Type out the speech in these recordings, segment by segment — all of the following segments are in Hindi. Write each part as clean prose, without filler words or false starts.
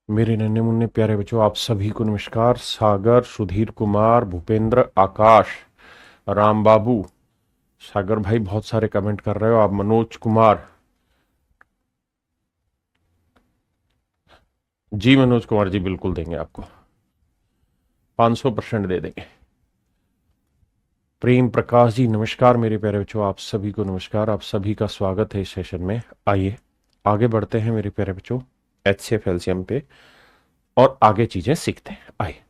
मेरे नन्हे मुन्ने प्यारे बच्चों, आप सभी को नमस्कार। सागर, सुधीर कुमार, भूपेंद्र, आकाश, राम बाबू, सागर भाई बहुत सारे कमेंट कर रहे हो आप। मनोज कुमार, जी मनोज कुमार जी बिल्कुल देंगे आपको, 500% दे देंगे। प्रेम प्रकाश जी नमस्कार मेरे प्यारे बच्चों, आप सभी को नमस्कार। आप सभी का स्वागत है इस सेशन में। आइए आगे बढ़ते हैं मेरे प्यारे बच्चों, HCF एलसीएम पे और आगे चीजें सीखते हैं। आइए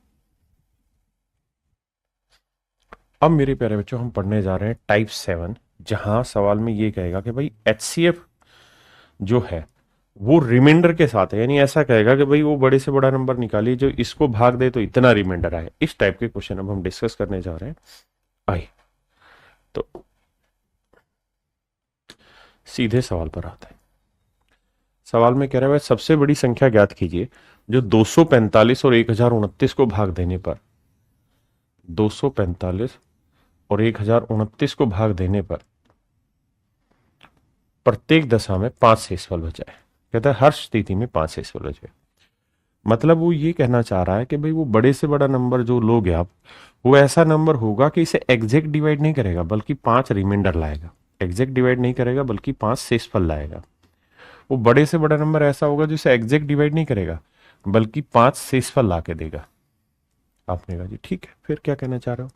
अब मेरे प्यारे बच्चों हम पढ़ने जा रहे हैं टाइप 7, जहां सवाल में ये कहेगा कि भाई HCF जो है वो रिमाइंडर के साथ है, यानी ऐसा कहेगा कि भाई वो बड़े से बड़ा नंबर निकालिए जो इसको भाग दे तो इतना रिमाइंडर आए। इस टाइप के क्वेश्चन अब हम डिस्कस करने जा रहे हैं। आइए तो सीधे सवाल पर आते हैं। सवाल में कह रहा है सबसे बड़ी संख्या ज्ञात कीजिए जो 245 और 1029 को भाग देने पर 245 और 1029 को भाग देने पर प्रत्येक दशा में 5 शेषफल बचाए। कहता है हर स्थिति में 5 शेषफल बचे। मतलब वो ये कहना चाह रहा है कि भाई वो बड़े से बड़ा नंबर जो लोगे आप, वो ऐसा नंबर होगा कि इसे एग्जैक्ट डिवाइड नहीं करेगा बल्कि 5 रिमाइंडर लाएगा। एग्जैक्ट डिवाइड नहीं करेगा बल्कि 5 शेषफल लाएगा। वो बड़े से बड़ा नंबर ऐसा होगा जिसे एग्जैक्ट डिवाइड नहीं करेगा बल्कि 5 शेषफल ला के देगा। आपने कहा जी ठीक है, फिर क्या कहना चाह रहे हो?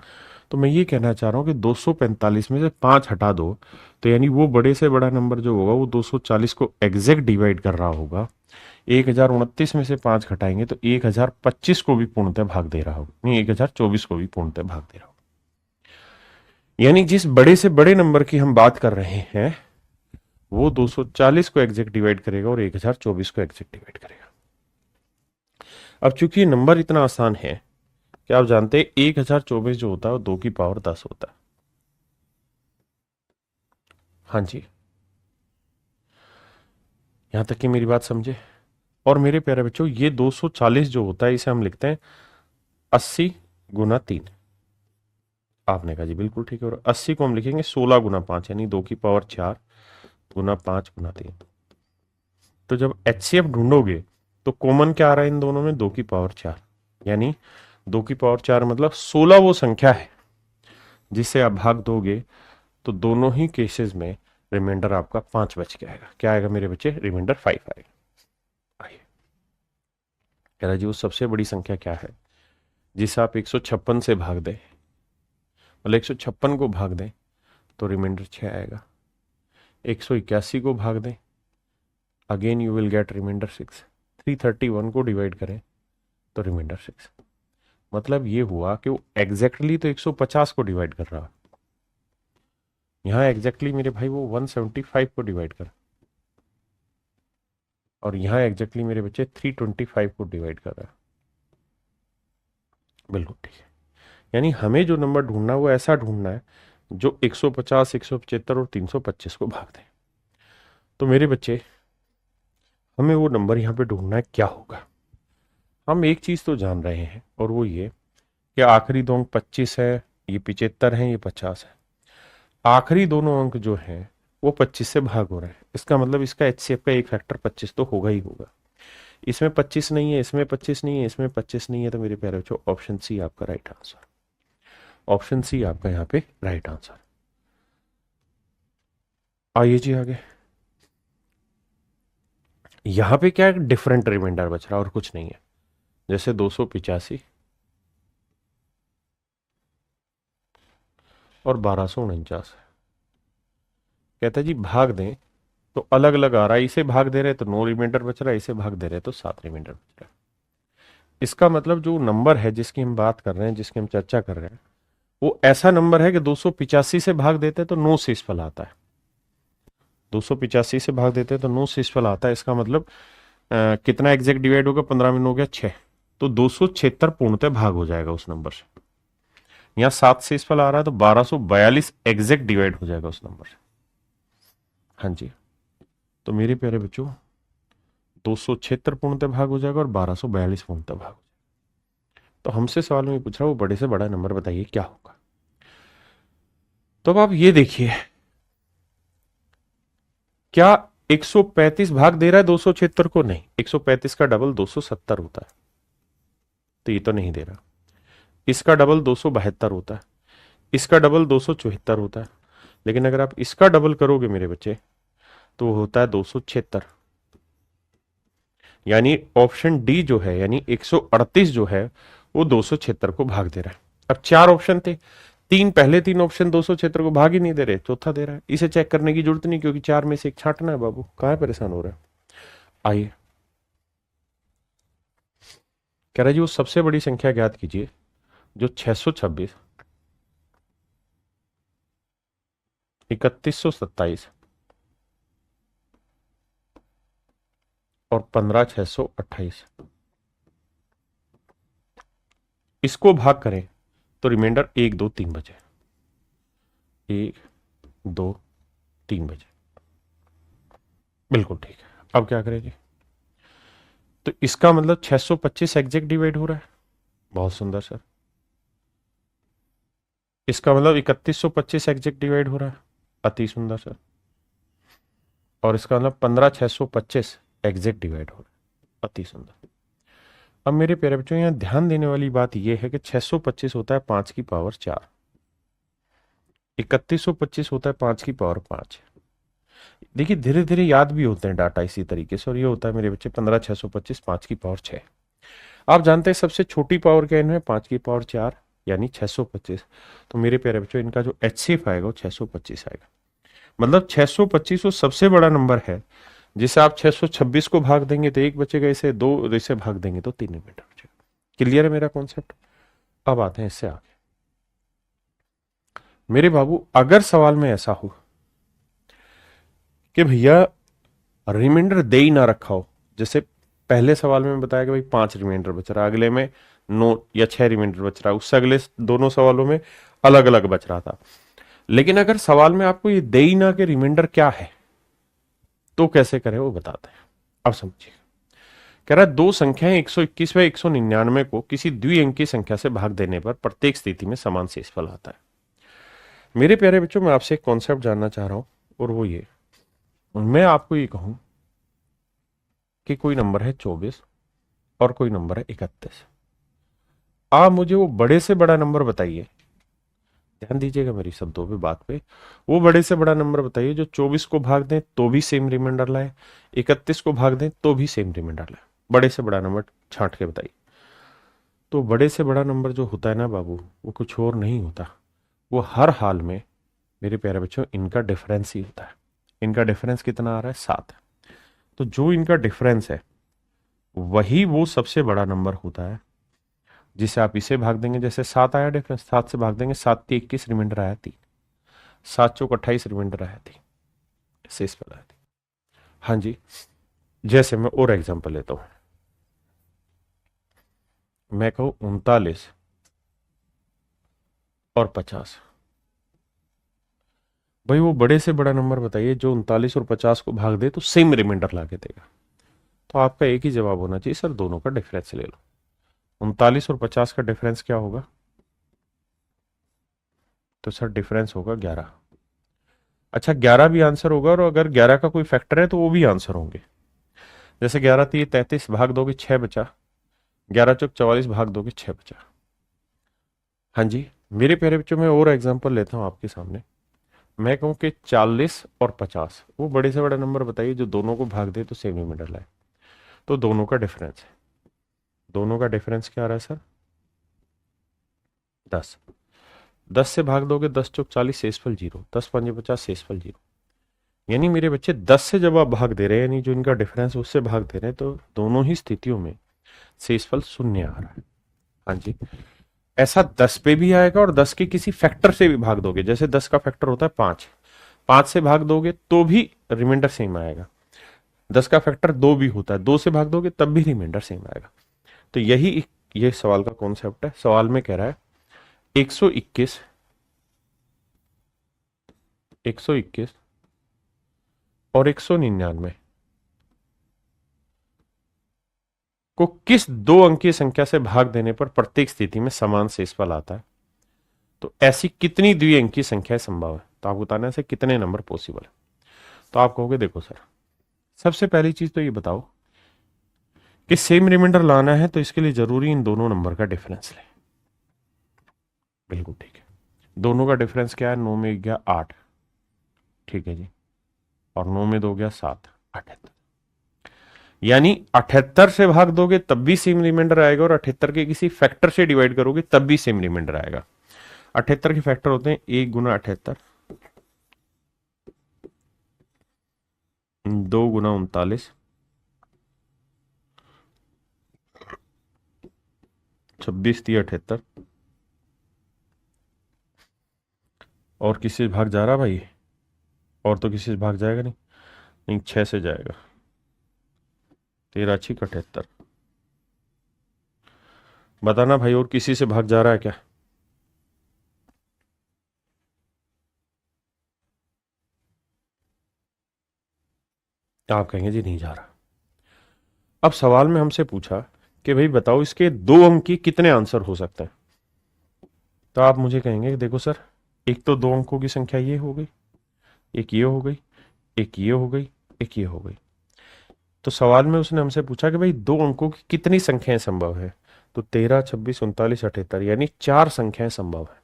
तो मैं ये कहना चाह रहा हूँ कि 245 में से 5 हटा दो, तो यानी वो बड़े से बड़ा नंबर जो होगा वो 240 को एग्जैक्ट डिवाइड कर रहा होगा। 1029 में से 5 घटाएंगे तो 1025 को भी पूर्णतः भाग दे रहा होगा, नहीं 1024 को भी पूर्णतः भाग दे रहा होगा। यानी जिस बड़े से बड़े नंबर की हम बात कर रहे हैं वो 240 को एग्जैक्ट डिवाइड करेगा और 1024 को एग्जैक्ट डिवाइड करेगा। अब चूंकि ये नंबर इतना आसान है कि आप जानते हैं 1024 जो होता है वो 2 की पावर 10 होता है। हाँ जी, यहां तक कि मेरी बात समझे। और मेरे प्यारे बच्चों ये 240 जो होता है इसे हम लिखते हैं 80 गुना 3। आपने कहा जी बिल्कुल ठीक है। और 80 को हम लिखेंगे 16 गुना 5, यानी 2 की पावर 4 गुना 5 गुना 3। तो जब HCF ढूंढोगे तो कॉमन क्या आ रहा है इन दोनों में? 2 की पावर 4, यानी 2 की पावर 4 मतलब 16 वो संख्या है जिसे आप भाग दोगे तो दोनों ही केसेस में रिमाइंडर आपका 5 बच के आएगा। क्या आएगा मेरे बच्चे? रिमाइंडर 5 आएगा। आइए कह रहा जी वो सबसे बड़ी संख्या क्या है जिसे आप 156 से भाग दें, मतलब 156 को भाग दें तो रिमाइंडर 6 आएगा। 181 को भाग दें, again you will get reminder 6। 331 को डिवाइड करें तो रिमाइंडर 6। मतलब ये हुआ कि वो एग्जैक्टली तो 150 को डिवाइड कर रहा, यहां एग्जैक्टली मेरे भाई वो 175 को डिवाइड कर, और यहां एग्जैक्टली मेरे बच्चे 325 को डिवाइड कर रहा है। बिल्कुल ठीक है। यानी हमें जो नंबर ढूंढना है वो ऐसा ढूंढना है जो 150, 175 और 325 को भाग दे। तो मेरे बच्चे हमें वो नंबर यहां पे ढूंढना है, क्या होगा? हम एक चीज तो जान रहे हैं और वो ये कि आखिरी दो अंक 25 है, ये 75 है, ये 50 है। आखिरी दोनों अंक जो हैं वो 25 से भाग हो रहे हैं। इसका मतलब इसका HCF का एक फैक्टर 25 तो होगा ही होगा। इसमें 25 नहीं है, इसमें 25 नहीं है, इसमें 25 नहीं है, तो मेरे प्यारे बच्चों ऑप्शन सी आपका राइट आंसर। ऑप्शन सी आपका यहाँ पे राइट आंसर। आइए जी आगे। यहां पे क्या डिफरेंट रिमाइंडर बच रहा है और कुछ नहीं है, जैसे 285 और 1249। कहता है जी भाग दें तो अलग अलग आ रहा है, इसे भाग दे रहे तो 9 रिमाइंडर बच रहा है, इसे भाग दे रहे तो 7 रिमाइंडर बच रहा है। इसका मतलब जो नंबर है जिसकी हम बात कर रहे हैं, जिसकी हम चर्चा कर रहे हैं, वो ऐसा नंबर है कि 285 से भाग देते तो 9 शेषफल आता है। 285 से भाग देते तो 9 शेषफल आता है। इसका मतलब कितना एग्जैक्ट डिवाइड होगा? 15 में 9 गया 6, तो 276 पूर्णतः भाग हो जाएगा उस नंबर से। यहाँ 7 शेषफल आ रहा है तो 1242 एग्जैक्ट डिवाइड हो जाएगा उस नंबर से। हाँ जी, तो मेरे प्यारे बच्चों 276 पूर्णतः भाग हो जाएगा और 1242 पूर्णतः भाग हो जाएगा। तो हमसे सवाल में पूछ रहा वो बड़े से बड़ा नंबर बताइए क्या होगा। तो अब आप ये देखिए, क्या 135 भाग दे रहा है 276 को? नहीं, 135 का डबल 270 होता है, तो ये तो नहीं दे रहा। इसका डबल 272 होता है, इसका डबल 274 होता है, लेकिन अगर आप इसका डबल करोगे मेरे बच्चे तो होता है 276। यानी ऑप्शन डी जो है, यानी 138 जो है वो 276 को भाग दे रहा है। अब चार ऑप्शन थे, पहले तीन ऑप्शन 276 को भाग ही नहीं दे रहे, चौथा दे रहा है। इसे चेक करने की जरूरत नहीं, क्योंकि चार में से एक छांटना है बाबू, कहां परेशान हो रहा है। आइए, कह रहा है जी वो सबसे बड़ी संख्या ज्ञात कीजिए जो 626, 3127 और 15628 इसको भाग करें तो रिमाइंडर 1 2 3 बचे, 1 2 3 बचे। बिल्कुल ठीक है। अब क्या करें जी? तो इसका मतलब 625 एग्जैक्ट डिवाइड हो रहा है। बहुत सुंदर सर। इसका मतलब 3125 एग्जैक्ट डिवाइड हो रहा है। अति सुंदर सर। और इसका मतलब 15625 एग्जैक्ट डिवाइड हो रहा है। अति सुंदर। अब मेरे प्यारे बच्चों, यहां ध्यान देने वाली बात यह है कि 625 होता है 5 की पावर 4, 3125 होता है 5 की पावर 5। देखिए धीरे धीरे याद भी होते हैं डाटा इसी तरीके से, और ये होता है मेरे बच्चे 15625 5 की पावर 6। आप जानते हैं सबसे छोटी पावर क्या इनमें? 5 की पावर 4 यानी 625। तो मेरे प्यारे बच्चों, इनका जो एचसीएफ आएगा वो 625 आएगा। मतलब 625 वो सबसे बड़ा नंबर है जिसे आप 626 को भाग देंगे तो एक बचेगा, इसे दो इसे भाग देंगे तो 3 मीटर बचेगा। क्लियर है मेरा कॉन्सेप्ट? अब आते हैं इससे आगे। मेरे बाबू, अगर सवाल में ऐसा हो कि भैया रिमाइंडर दे ही ना रखा हो, जैसे पहले सवाल में बताया कि भाई 5 रिमाइंडर बच रहा, अगले में 9 या 6 रिमाइंडर बच रहा, उससे अगले दोनों सवालों में अलग अलग बच रहा था, लेकिन अगर सवाल में आपको ये दे ही ना कि रिमाइंडर क्या है, तो कैसे करें वो बताते हैं। अब समझिए, कह रहा है दो संख्याएं 121 व 199 को किसी द्विअंकी संख्या से भाग देने पर प्रत्येक स्थिति में समान शेषफल आता है। मेरे प्यारे बच्चों, मैं आपसे एक कॉन्सेप्ट जानना चाह रहा हूं, और वो ये, मैं आपको ये कहूं कि कोई नंबर है 24 और कोई नंबर है 31। आप मुझे वो बड़े से बड़ा नंबर बताइए, ध्यान दीजिएगा मेरी शब्दों पे, बात पे। वो बड़े से बड़ा नंबर बताइए जो 24 को भाग दें तो भी सेम रिमाइंडर लाए, 31 को भाग दें तो भी सेम रिमाइंडर लाए। बड़े से बड़ा नंबर छांट के बताइए। तो बड़े से बड़ा नंबर जो होता है ना बाबू, वो कुछ और नहीं होता, वो हर हाल में मेरे प्यारे बच्चों इनका डिफरेंस ही होता है। इनका डिफरेंस कितना आ रहा है? 7। तो जो इनका डिफरेंस है वही वो सबसे बड़ा नंबर होता है जिसे आप इसे भाग देंगे। जैसे 7 आया डिफरेंस, 7 से भाग देंगे, 7 × 3 = 21 रिमाइंडर आया 3, 7 × 4 = 28 रिमाइंडर आया 3, शेषफल आया 3। हाँ जी, जैसे मैं और एग्जांपल लेता हूं, मैं कहूं 39 और 50। भाई वो बड़े से बड़ा नंबर बताइए जो 39 और 50 को भाग दे तो सेम रिमाइंडर ला के देगा। तो आपका एक ही जवाब होना चाहिए, सर दोनों का डिफरेंस ले लो। 39 और 50 का डिफरेंस क्या होगा? तो सर डिफरेंस होगा 11। अच्छा, 11 भी आंसर होगा, और अगर 11 का कोई फैक्टर है तो वो भी आंसर होंगे। जैसे 11 3 33 भाग दोगे 6 बचा, 11 चौक 44 भाग दोगे 6 बचा। हाँ जी, मेरे प्यारे बच्चों, में और एग्जांपल लेता हूं आपके सामने। मैं कहूं कि 40 और 50, वो बड़े से बड़ा नंबर बताइए जो दोनों को भाग दे तो सेम रिमाइंडर लाए। तो दोनों का डिफरेंस है, दोनों का डिफरेंस क्या आ रहा है सर? 10। 10 से भाग दोगे 10 चौक 40, शेषफल 0, 10 5 50, शेषफल 0। यानी मेरे बच्चे 10 से जब आप भाग दे रहे हैं, यानी जो इनका डिफरेंस उससे भाग दे रहे हैं, तो दोनों ही स्थितियों में शेषफल 0 आ रहा है। हाँ जी, ऐसा 10 पे भी आएगा, और 10 के किसी फैक्टर से भी भाग दोगे, जैसे 10 का फैक्टर होता है 5, 5 से भाग दोगे तो भी रिमाइंडर सेम आएगा। 10 का फैक्टर 2 भी होता है, 2 से भाग दोगे तब भी रिमाइंडर सेम आएगा। तो यही ये सवाल का कॉन्सेप्ट है। सवाल में कह रहा है 121 और 199 को किस दो अंकीय संख्या से भाग देने पर प्रत्येक स्थिति में समान शेषफल आता है? तो ऐसी कितनी द्विअंकीय संख्याएं संभव है? तो आप बताना, ऐसे कितने नंबर पॉसिबल है? तो आप कहोगे देखो सर, सबसे पहली चीज तो ये बताओ कि सेम रिमाइंडर लाना है तो इसके लिए जरूरी इन दोनों नंबर का डिफरेंस ले। बिल्कुल ठीक है। दोनों का डिफरेंस क्या है? 9 में 1 गया 8, ठीक है जी, और 9 में 2 गया 7, 78। यानी 78 से भाग दोगे तब भी सेम रिमाइंडर आएगा, और 78 के किसी फैक्टर से डिवाइड करोगे तब भी सेम रिमाइंडर आएगा। 78 के फैक्टर होते हैं 1 गुना 78, 2 गुना 39, 26 थी 78, और किसी से भाग जा रहा भाई? और तो किसी से भाग जाएगा नहीं, नहीं 6 से जाएगा, 13 6 78। बताना भाई, और किसी से भाग जा रहा है क्या? आप कहेंगे जी नहीं जा रहा। अब सवाल में हमसे पूछा कि भाई बताओ इसके 2 अंक की कितने आंसर हो सकते हैं। तो आप मुझे कहेंगे कि देखो सर, एक तो 2 अंकों की संख्या ये हो गई, एक ये हो गई, एक ये हो गई, एक ये हो गई। तो सवाल में उसने हमसे पूछा कि भाई 2 अंकों की कितनी संख्याएं संभव है। तो 13 26 39 78, यानी 4 संख्याएं संभव है।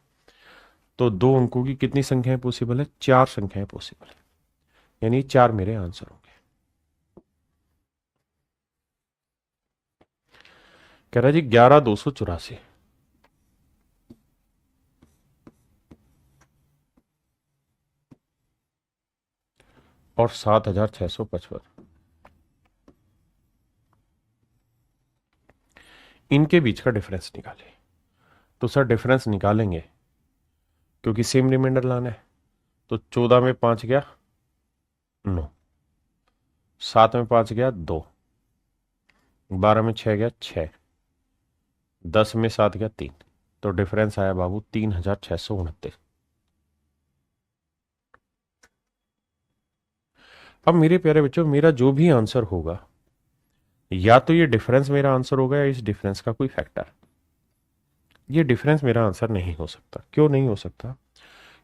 तो 2 अंकों की कितनी संख्याएं पॉसिबल है? 4 संख्याएं पॉसिबल है, यानी 4 मेरे आंसर होंगे। कह रहा जी 11 284 और 7655, इनके बीच का डिफरेंस निकाले। तो सर डिफरेंस निकालेंगे क्योंकि सेम रिमाइंडर लाना है। तो 14 में 5 गया 9, 7 में 5 गया 2, 12 में 6 गया 6, 10 में 7 गया 3। तो डिफरेंस आया बाबू 3629। अब मेरे प्यारे बच्चों, मेरा जो भी आंसर होगा, या तो ये डिफरेंस मेरा आंसर होगा या इस डिफरेंस का कोई फैक्टर। ये डिफरेंस मेरा आंसर नहीं हो सकता। क्यों नहीं हो सकता?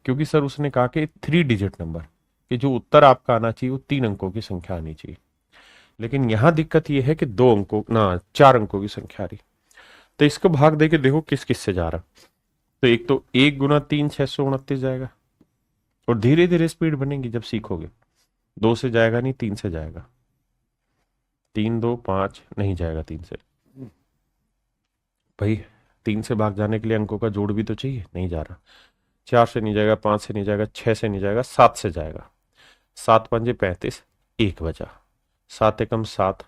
क्योंकि सर उसने कहा कि 3 डिजिट नंबर, कि जो उत्तर आपका आना चाहिए वो 3 अंकों की संख्या आनी चाहिए। लेकिन यहां दिक्कत यह है कि 2 अंकों ना 4 अंकों की संख्या आ रही। तो इसको भाग दे के देखो किस किस से जा रहा। तो एक तो 1 गुना 3 629 जाएगा, और धीरे धीरे स्पीड बनेगी जब सीखोगे। 2 से जाएगा नहीं, 3 से जाएगा। 3 2 5 नहीं जाएगा 3 से। भाई 3 से भाग जाने के लिए अंकों का जोड़ भी तो चाहिए, नहीं जा रहा। 4 से नहीं जाएगा, 5 से नहीं जाएगा, 6 से नहीं जाएगा, 7 से जाएगा। 7 पंजे 35, 1 बचा। 7 एकम 7,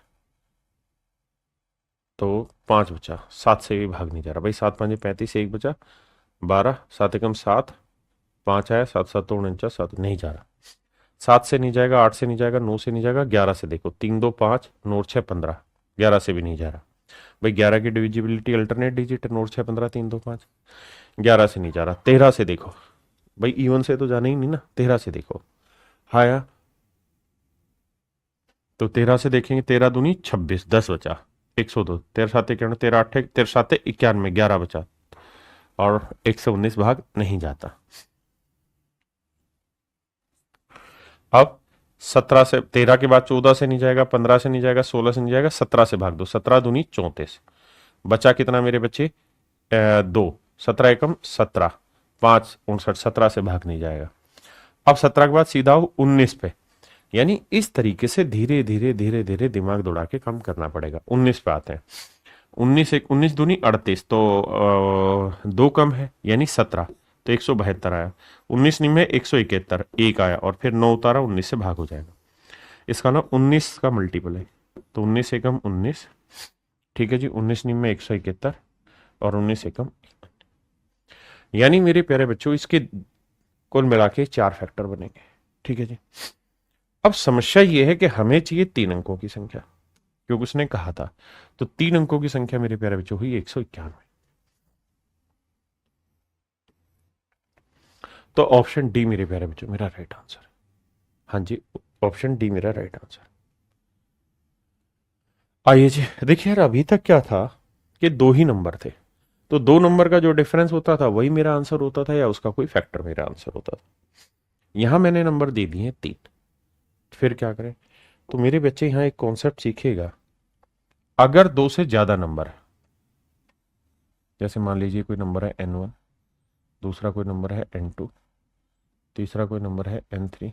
तो 5 बचा। 7 से भी भाग नहीं जा रहा भाई। 7 पंजे 35, 1 बचा, 12। 7 एकम 7, 5 आया, 7 7 49, 7 नहीं जा रहा। 7 से नहीं जाएगा, 8 से नहीं जाएगा, 9 से नहीं जाएगा, 11 से देखो। 3 2 5, नोट 6 15, 11 से भी नहीं जा रहा। भाई 11 की डिविजिबिलिटी अल्टरनेट डिजिट है, नोट 6 15 3 2 5, 11 से नहीं जा रहा। 13 से देखो भाई, इवन से तो जाना ही नहीं ना। 13 से देखो, हाया। तो 13 से देखेंगे, 13 दूनी 26, 10 बचा। 102, 13 7 91, 13 8 13 7 91, 11 बचा, और 119 भाग नहीं जाता। अब 17 से, 13 के बाद 14 से नहीं जाएगा, 15 से नहीं जाएगा, 16 से नहीं जाएगा, 17 से भाग दो। 17 दूनी 34, बचा कितना मेरे बच्चे? 2। 17 एकम 17, 5 59, 17 से भाग नहीं जाएगा। अब 17 के बाद सीधा हो 19 पे। यानी इस तरीके से धीरे धीरे धीरे धीरे दिमाग दौड़ा के कम करना पड़ेगा। 19 पे आते हैं। 19 एक 19 दूनी 38, तो 2 कम है यानी 17, तो 172 आया। 19 में 171, 1 आया, और फिर 9 उतारा, 19 से भाग हो जाएगा। इसका ना 19 का मल्टीपल है, तो 19 एकम 19, ठीक है जी। 19 में 171, और 19 एकम, यानी मेरे प्यारे बच्चों इसके कुल मिला के 4 फैक्टर बनेंगे, ठीक है जी। अब समस्या यह है कि हमें चाहिए 3 अंकों की संख्या, क्योंकि उसने कहा था। तो 3 अंकों की संख्या मेरे प्यारे बच्चों हुई 191। तो ऑप्शन डी मेरे प्यारे बच्चों मेरा राइट आंसर है। हाँ जी, ऑप्शन डी मेरा राइट आंसर। आइए जी, देखिए यार, अभी तक क्या था कि 2 ही नंबर थे। तो 2 नंबर का जो डिफरेंस होता था वही मेरा आंसर होता था, या उसका कोई फैक्टर मेरा आंसर होता था। यहां मैंने नंबर दे दिए 3, फिर क्या करें? तो मेरे बच्चे यहां एक कॉन्सेप्ट सीखेगा, अगर दो से ज्यादा नंबर है, जैसे मान लीजिए कोई नंबर है n1, दूसरा कोई नंबर है n2, तीसरा कोई नंबर है n3,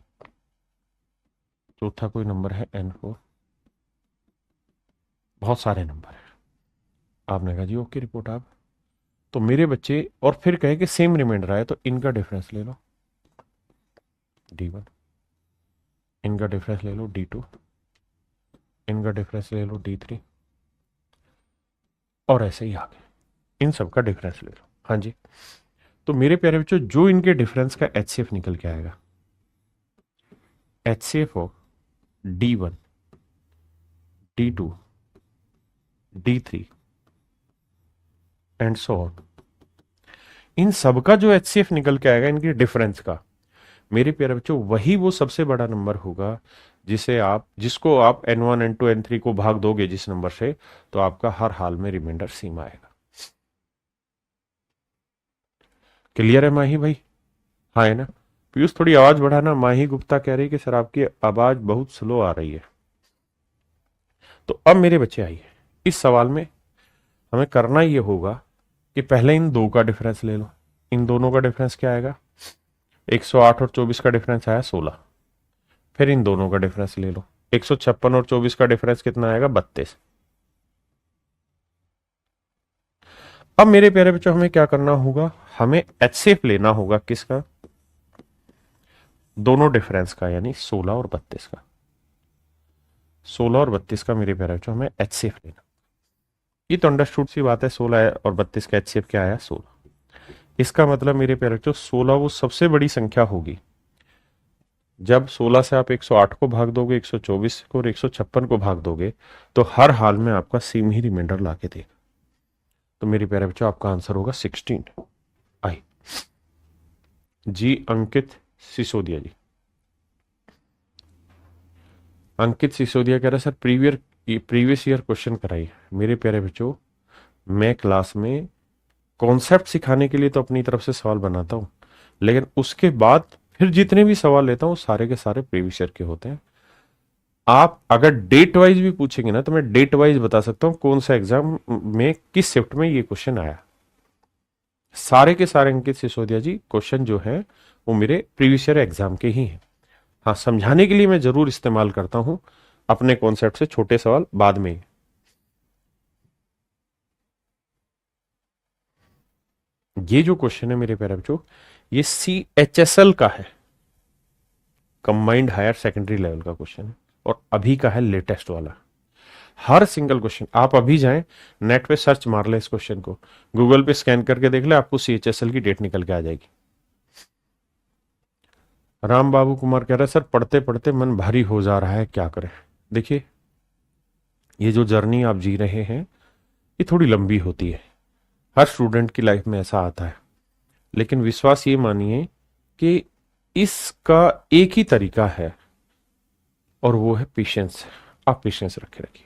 चौथा कोई नंबर है n4, बहुत सारे नंबर है। आपने कहा जी ओके रिपोर्ट आप, तो मेरे बच्चे और फिर कहे कि सेम रिमाइंडर आया, तो इनका डिफरेंस ले लो d1, इनका डिफरेंस ले लो d2, इनका डिफरेंस ले लो d3, और ऐसे ही आगे इन सब का डिफरेंस ले लो। हाँ जी, तो मेरे प्यारे बच्चों जो इनके डिफरेंस का HCF निकल के आएगा, HCF of d1, d2, d3 and so on, इन सब का जो HCF निकल के आएगा इनके डिफरेंस का, मेरे प्यारे बच्चों वही वो सबसे बड़ा नंबर होगा जिसको आप n1, n2, n3 को भाग दोगे जिस नंबर से, तो आपका हर हाल में रिमाइंडर सेम आएगा। क्लियर है माही भाई? हाँ है ना? पीयूष थोड़ी आवाज बढ़ाना। माही गुप्ता कह रही कि सर आपकी आवाज बहुत स्लो आ रही है। तो अब मेरे बच्चे आइए, इस सवाल में हमें करना ये होगा कि पहले इन दो का डिफरेंस ले लो। इन दोनों का डिफरेंस क्या आएगा? 108 और 24 का डिफरेंस आया 16। फिर इन दोनों का डिफरेंस ले लो, 156 और 24 का डिफरेंस कितना आएगा? 32। अब मेरे प्यारे बच्चों हमें क्या करना होगा? हमें HCF लेना होगा किसका? दोनों डिफरेंस का, यानी 16 और 32 का। 16 और 32 का मेरे प्यारे बच्चों हमें HCF लेना। ये तो अंडरस्टूड सी बात है, 16 और 32 का HCF क्या आया? 16। इसका मतलब मेरे प्यारे बच्चों 16 वो सबसे बड़ी संख्या होगी। जब 16 से आप 108 को भाग दोगे, 124 को और 156 को भाग दोगे, तो हर हाल में आपका सेम ही रिमाइंडर ला के देगा। तो मेरे प्यारे बच्चों आपका आंसर होगा 16। आई जी अंकित सिसोदिया जी। अंकित सिसोदिया कह रहे सर प्रीवियस ईयर क्वेश्चन कराइए। मेरे प्यारे बच्चों मैं क्लास में कॉन्सेप्ट सिखाने के लिए तो अपनी तरफ से सवाल बनाता हूं, लेकिन उसके बाद फिर जितने भी सवाल लेता हूं सारे के सारे प्रीवियस ईयर के होते हैं। आप अगर डेट वाइज भी पूछेंगे ना, तो मैं डेट वाइज बता सकता हूं कौन सा एग्जाम में किस शिफ्ट में ये क्वेश्चन आया। सारे के सारे अंकित सिसोदिया जी क्वेश्चन जो है वो मेरे प्रीवियस ईयर एग्जाम के ही हैं। हाँ, समझाने के लिए मैं जरूर इस्तेमाल करता हूं अपने कॉन्सेप्ट से छोटे सवाल बाद में। ये जो क्वेश्चन है मेरे प्यारे बच्चों, ये CHSL का है, कंबाइंड हायर सेकेंडरी लेवल का क्वेश्चन है, और अभी का है लेटेस्ट वाला। हर सिंगल क्वेश्चन आप अभी जाएं नेट पे सर्च मार ले, इस क्वेश्चन को गूगल पे स्कैन करके देख ले, आपको CHSL की डेट निकल के आ जाएगी। राम बाबू कुमार कह रहे हैं सर पढ़ते पढ़ते मन भारी हो जा रहा है, क्या करें? देखिए, ये जो जर्नी आप जी रहे हैं ये थोड़ी लंबी होती है, हर स्टूडेंट की लाइफ में ऐसा आता है, लेकिन विश्वास ये मानिए कि इसका एक ही तरीका है, और वो है पेशेंस। आप पेशेंस रखे रखिए।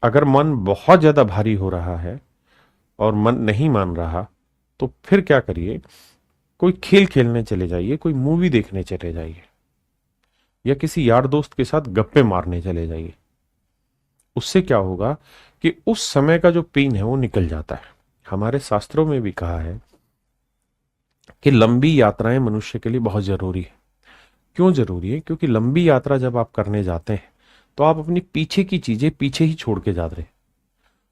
अगर मन बहुत ज्यादा भारी हो रहा है और मन नहीं मान रहा, तो फिर क्या करिए? कोई खेल खेलने चले जाइए, कोई मूवी देखने चले जाइए, या किसी यार दोस्त के साथ गप्पे मारने चले जाइए। उससे क्या होगा कि उस समय का जो पेन है वो निकल जाता है। हमारे शास्त्रों में भी कहा है कि लंबी यात्राएं मनुष्य के लिए बहुत जरूरी है। क्यों जरूरी है? क्योंकि लंबी यात्रा जब आप करने जाते हैं तो आप अपनी पीछे की चीजें पीछे ही छोड़ के जा रहे हैं,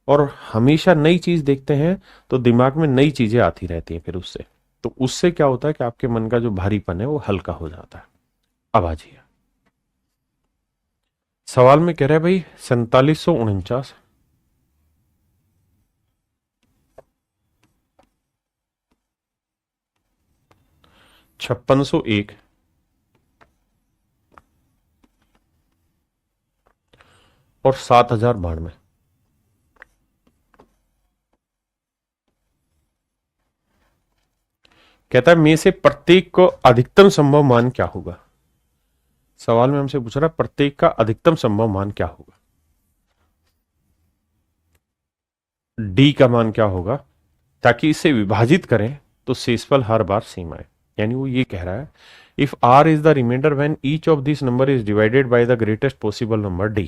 और हमेशा नई चीज देखते हैं तो दिमाग में नई चीजें आती रहती हैं फिर उससे। तो उससे क्या होता है कि आपके मन का जो भारीपन है वो हल्का हो जाता है। अब आ जाइए सवाल में, कह रहे हैं भाई 4749, 5601 और 7092। कहता है में से प्रत्येक को अधिकतम संभव मान क्या होगा? सवाल में हमसे पूछ रहा है प्रत्येक का अधिकतम संभव मान क्या होगा। डी का मान क्या होगा, ताकि इसे विभाजित करें तो शेषफल हर बार सेम आए। यानी वो ये कह रहा है if R is the reminder when each of this number is divided by the greatest possible number D.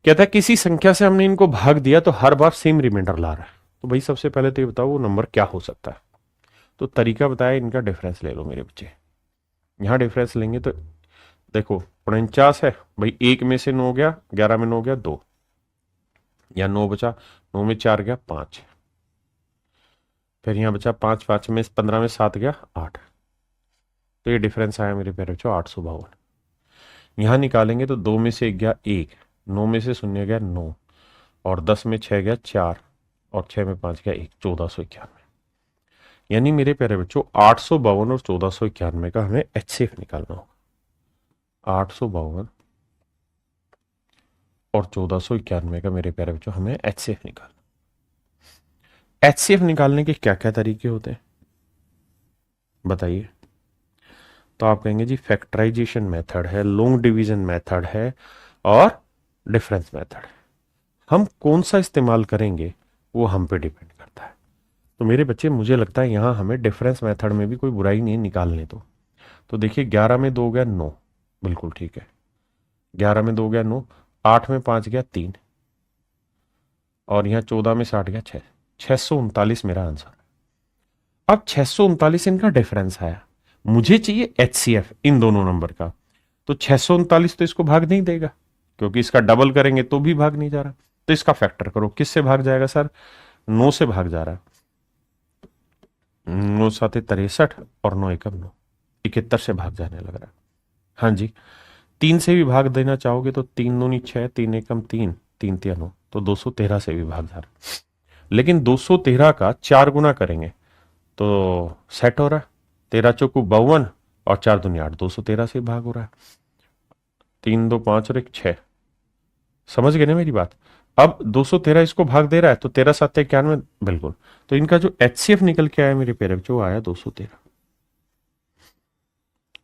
कहता है किसी संख्या से हमने इनको भाग दिया तो हर बार सेम रिमाइंडर ला रहा है। तो भाई सबसे पहले तो ये बताओ वो नंबर क्या हो सकता है। तो तरीका बताया, इनका डिफरेंस ले लो मेरे बच्चे। यहां डिफरेंस लेंगे तो देखो 49 है भाई, एक में से 9 गया, 11 में 9 गया 2, या 9 बचा, 9 में 4 गया 5, फिर यहां बचा 5, 5 में 15 में 7 गया 8। तो ये डिफरेंस आया मेरे प्यारे बच्चों 852। यहां निकालेंगे तो 2 में से 1 गया 1, 9 में से 0 गया 9, और 10 में 6 गया 4, और 6 में 5 गया 1, 1491। यानी मेरे प्यारे बच्चों 852 और 1491 का हमें एचसीएफ निकालना होगा। 852 और 1491 का मेरे प्यारे बच्चों हमें एचसीएफ निकालना। एचसीएफ निकालने के क्या क्या तरीके होते हैं बताइए। तो आप कहेंगे जी फैक्टराइजेशन मेथड है, लॉन्ग डिवीजन मेथड है, और डिफरेंस मेथड है। हम कौन सा इस्तेमाल करेंगे वो हम पे डिपेंड करता है। तो मेरे बच्चे मुझे लगता है यहां हमें डिफरेंस मेथड में भी कोई बुराई नहीं है, निकालने तो देखिए 11 में 2 गया 9, बिल्कुल ठीक है। 11 में 2 गया 9, 8 में 5 गया 3, और यहां 14 में 60 गया 6, 639 मेरा आंसर। अब 639 इनका डिफरेंस आया, मुझे चाहिए एचसीएफ इन दोनों नंबर का। तो 639 तो इसको भाग नहीं देगा, क्योंकि इसका डबल करेंगे तो भी भाग नहीं जा रहा। तो इसका फैक्टर करो, किससे भाग जाएगा सर? 9 से भाग जा रहा है। 9 साते 63 और 9 एकम 9, 71 से भाग जाने लग रहा है। हाँ जी, 3 से भी भाग देना चाहोगे तो 3 दूनी 6, 3 एकम 3, 3 तिया 9, तो 213 से भी भाग जा रहा है। लेकिन 213 का 4 गुना करेंगे तो सेट हो रहा है, 13 चौकू 52 और 4 दूनी 8, 213 से भाग हो रहा है। 3 2 5 और 1 6, समझ गए ना मेरी बात। अब 213 इसको भाग दे रहा है तो 13 7 91, बिल्कुल। तो इनका जो एचसीएफ निकल के आया मेरे पेरेंट जो आया 213।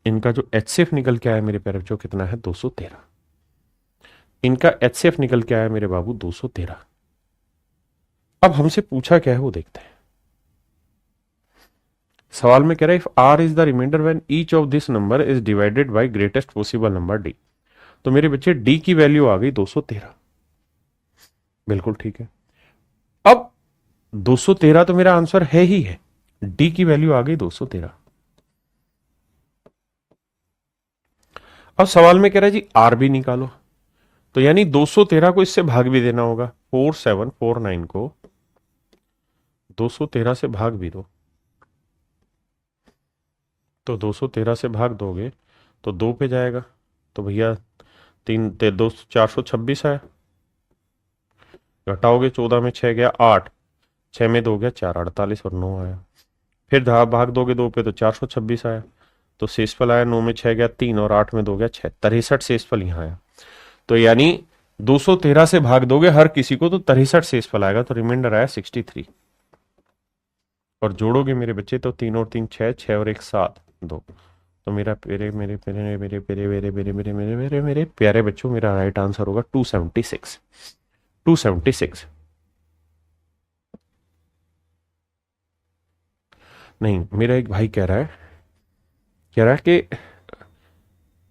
इनका जो एचसीएफ निकल के आया मेरे पेरेंट जो कितना है 213। इनका एचसीएफ निकल के आया मेरे बाबू 213। अब हमसे पूछा क्या है वो देखते हैं। सवाल में कह रहा है if R is the reminder when each of this number is divided by greatest possible number D. तो मेरे बच्चे डी की वैल्यू आ गई 213, बिल्कुल ठीक है। अब 213 तो मेरा आंसर है ही है, डी की वैल्यू आ गई 213। अब सवाल में कह रहा है जी आर भी निकालो, तो यानी 213 को इससे भाग भी देना होगा। 4749 को 213 से भाग भी दो, तो 213 से भाग दोगे तो 2 पे जाएगा, तो भैया 3 2 426 आया। घटाओगे 14 में 6 गया 8, 6 में 2 गया 4, 48 और 9 आया। फिर भाग दोगे 2 पे तो 426 आया। तो शेषफल आया 9 में 6 गया 3, और 8 में 2 गया 6, 63 शेषफल यहाँ आया। तो यानी 213 से भाग दोगे हर किसी को तो 63 शेषफल आएगा, तो रिमाइंडर आया 63। और जोड़ोगे मेरे बच्चे तो 3 और 3 6, 6 और 1 7 2। तो मेरा मेरे मेरे मेरे मेरे मेरे मेरे मेरे मेरे मेरे मेरे मेरे प्यारे बच्चों मेरा राइट आंसर होगा 276। 276 नहीं, मेरा एक भाई कह रहा है कि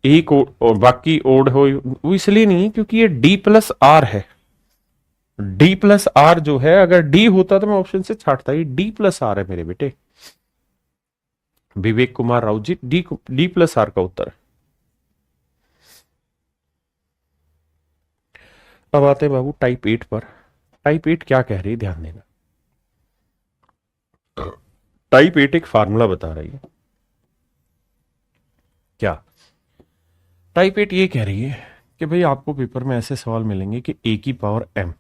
एक और बाकी ओड हो, वो इसलिए नहीं क्योंकि ये डी प्लस आर है। डी प्लस आर जो है, अगर डी होता तो मैं ऑप्शन से छाटता, ये डी प्लस आर है मेरे बेटे। विवेक कुमार राउत जी, डी डी प्लस आर का उत्तर है। अब आते हैं बाबू टाइप 8 पर। टाइप 8 क्या कह रही है ध्यान देना। टाइप 8 एक फार्मूला बता रही है। क्या टाइप 8 ये कह रही है कि भाई आपको पेपर में ऐसे सवाल मिलेंगे कि ए की पावर m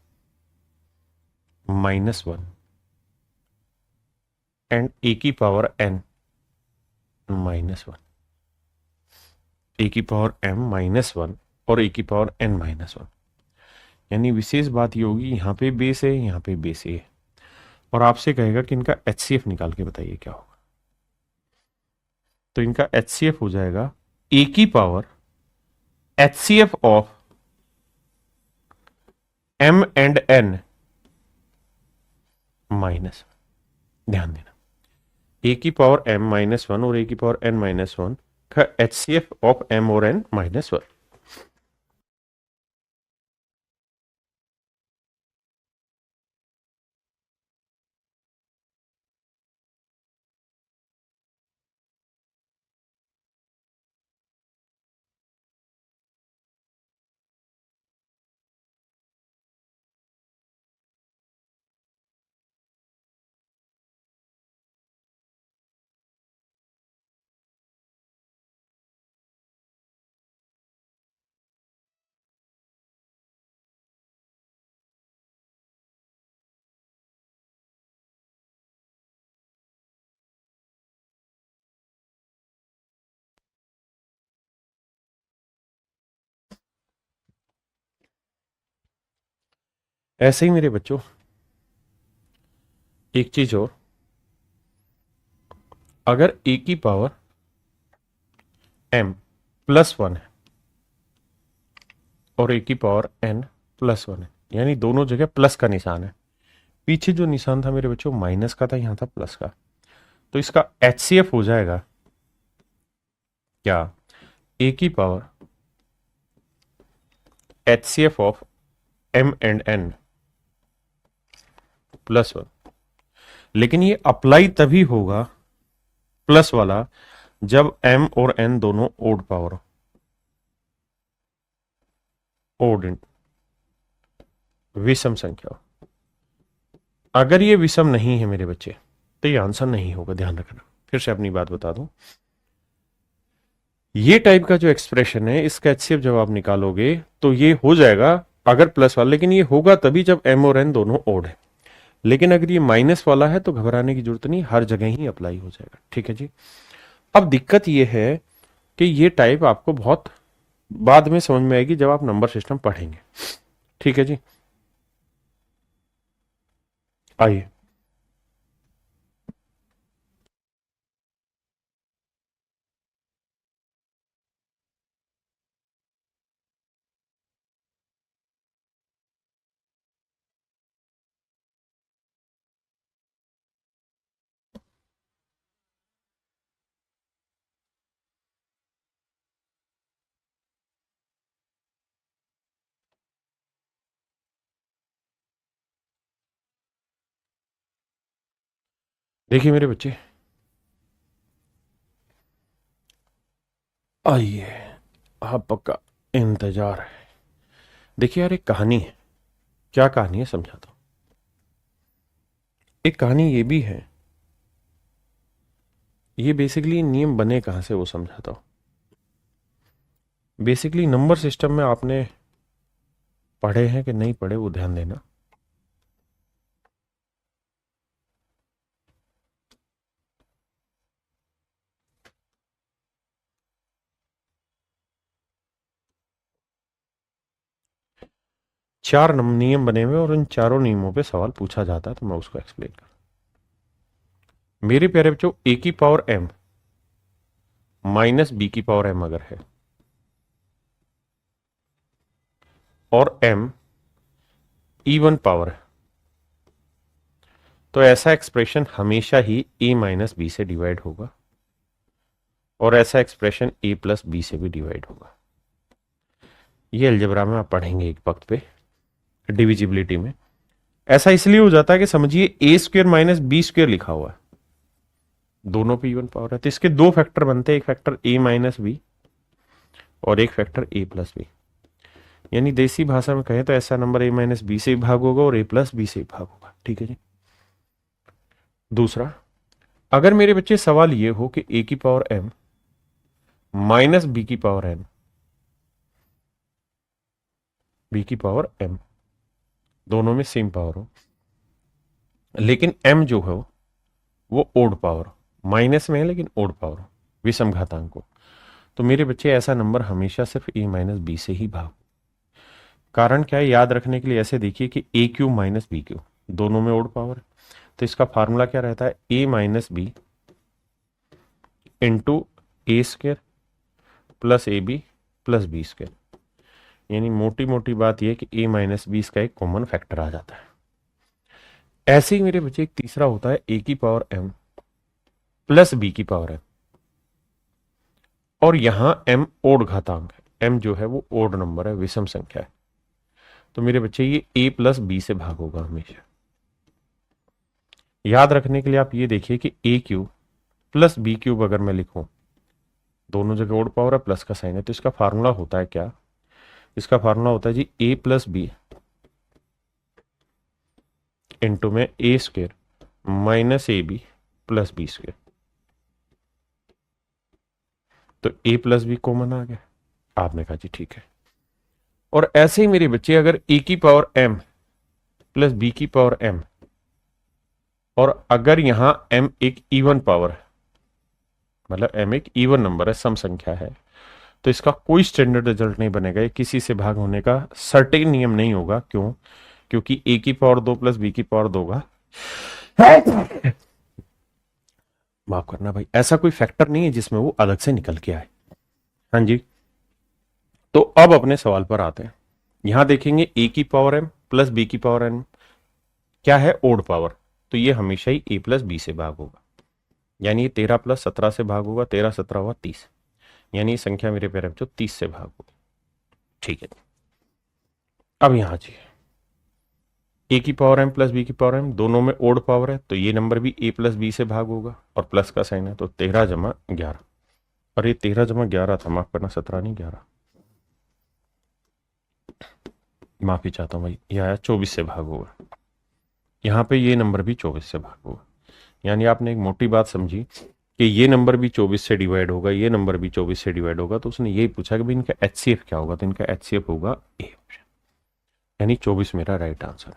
-1 एंड ए की पावर n -1, ए की पावर m -1 और ए की पावर n -1। यानी विशेष बात ये होगी यहाँ पे बेस है, यहाँ पे बेस है, और आपसे कहेगा कि इनका एचसीएफ निकाल के बताइए क्या होगा। तो इनका एचसीएफ हो जाएगा ए की power HCF of m and n minus, ध्यान देना ए की पावर m माइनस वन और ए की पावर n माइनस वन का HCF ऑफ m और n माइनस वन। ऐसे ही मेरे बच्चों एक चीज और, अगर ए की पावर m प्लस वन है और ए की पावर n प्लस वन है, यानी दोनों जगह प्लस का निशान है, पीछे जो निशान था मेरे बच्चों माइनस का था, यहां था प्लस का, तो इसका HCF हो जाएगा क्या, ए की power HCF of m and n plus one. लेकिन ये अप्लाई तभी होगा प्लस वाला जब m और n दोनों ओड पावर हो, ओड विषम संख्या हो। अगर ये विषम नहीं है मेरे बच्चे तो ये आंसर नहीं होगा, ध्यान रखना। फिर से अपनी बात बता दूं, ये टाइप का जो एक्सप्रेशन है इसका HCF जब आप निकालोगे तो ये हो जाएगा अगर प्लस वाला, लेकिन ये होगा तभी जब m और n दोनों ओड है। लेकिन अगर ये माइनस वाला है तो घबराने की जरूरत नहीं, हर जगह ही अप्लाई हो जाएगा। ठीक है जी। अब दिक्कत ये है कि ये टाइप आपको बहुत बाद में समझ में आएगी जब आप नंबर सिस्टम पढ़ेंगे। ठीक है जी, आइए देखिए मेरे बच्चे, आइए आपका इंतजार है। देखिए यार, एक कहानी है। क्या कहानी है समझाता हूं। एक कहानी ये भी है, ये बेसिकली नियम बने कहां से वो समझाता हूं। बेसिकली नंबर सिस्टम में आपने पढ़े हैं कि नहीं पढ़े वो ध्यान देना। चार नियम बने हुए और इन चारों नियमों पे सवाल पूछा जाता है, तो मैं उसको एक्सप्लेन कर। मेरे प्यारे बच्चों, ए की पावर m माइनस बी की पावर m अगर है और m इवन पावर है, तो ऐसा एक्सप्रेशन हमेशा ही a माइनस बी से डिवाइड होगा और ऐसा एक्सप्रेशन a प्लस बी से भी डिवाइड होगा। ये अलजेब्रा में आप पढ़ेंगे एक वक्त पे, डिविजिबिलिटी में। ऐसा इसलिए हो जाता है कि समझिए ए स्क्वेयर माइनस बी स्क्वेयर लिखा हुआ है, दोनों पे इवन पावर है, तो इसके दो फैक्टर बनते हैं, एक फैक्टर a माइनस बी और एक फैक्टर a प्लस बी। यानी देसी भाषा में कहें तो ऐसा नंबर a माइनस बी से भाग होगा और a प्लस बी से भाग होगा। ठीक है जी। दूसरा, अगर मेरे बच्चे सवाल ये हो कि a की पावर m माइनस बी की पावर n, बी की पावर m दोनों में सेम पावर हो, लेकिन m जो है वो ओड पावर, माइनस में है लेकिन ओड पावर, विषम घातांक को, तो मेरे बच्चे ऐसा नंबर हमेशा सिर्फ a माइनस बी से ही भाग। कारण क्या है याद रखने के लिए, ऐसे देखिए कि ए क्यू माइनस बी क्यू दोनों में ओड पावर है, तो इसका फार्मूला क्या रहता है, a minus B into A square plus A B plus B square. यानी मोटी मोटी बात यह कि a माइनस बी इसका एक कॉमन फैक्टर आ जाता है। ऐसे ही मेरे बच्चे एक तीसरा होता है a की पावर m प्लस बी की पावर m, और यहां m ओड घातांक है, m जो है वो ओड नंबर है, विषम संख्या है। तो मेरे बच्चे ये a प्लस बी से भाग होगा हमेशा। याद रखने के लिए आप ये देखिए कि a cube plus B cube अगर मैं लिखूं, दोनों जगह ओड पावर है, प्लस का साइन है, तो इसका फार्मूला होता है क्या? इसका फार्मूला होता है जी a प्लस बी इंटू में A square minus A B plus B square. तो a प्लस बी कॉमन आ गया, आपने कहा जी ठीक है। और ऐसे ही मेरे बच्चे अगर a की पावर m प्लस b की पावर m, और अगर यहां m एक इवन पावर है, मतलब m एक इवन नंबर है, सम संख्या है, तो इसका कोई स्टैंडर्ड रिजल्ट नहीं बनेगा, ये किसी से भाग होने का सर्टेन नियम नहीं होगा। क्यों? क्योंकि a की पावर 2 प्लस b की पावर 2 का, माफ करना भाई, ऐसा कोई फैक्टर नहीं है जिसमें वो अलग से निकल के आए। हाँ जी, तो अब अपने सवाल पर आते हैं। यहां देखेंगे a की पावर m प्लस b की पावर n क्या है? Odd power. तो ये हमेशा ही a प्लस बी से भाग होगा, यानी ये 13 प्लस 17 से भाग होगा, 13 17 हुआ 30, यानी ये संख्या मेरे प्यारे बच्चों 30 से भाग होगी। ठीक है, अब यहां जी a की पावर m प्लस b की पावर m दोनों में ओड पावर है, तो ये नंबर भी a प्लस बी से भाग होगा, और प्लस का साइन है, तो 13 जमा 11, और ये 13 जमा 11 था, माफ करना 17 नहीं 11, माफी चाहता हूं भाई, ये आया 24 से भाग होगा। यहां पे ये नंबर भी 24 से भाग होगा, यानी आपने एक मोटी बात समझी कि ये नंबर भी 24 से डिवाइड होगा, ये नंबर भी 24 से डिवाइड होगा। तो उसने यही पूछा कि भाई इनका एचसीएफ क्या होगा, तो इनका एचसीएफ होगा ए ऑप्शन, यानी 24 मेरा राइट आंसर।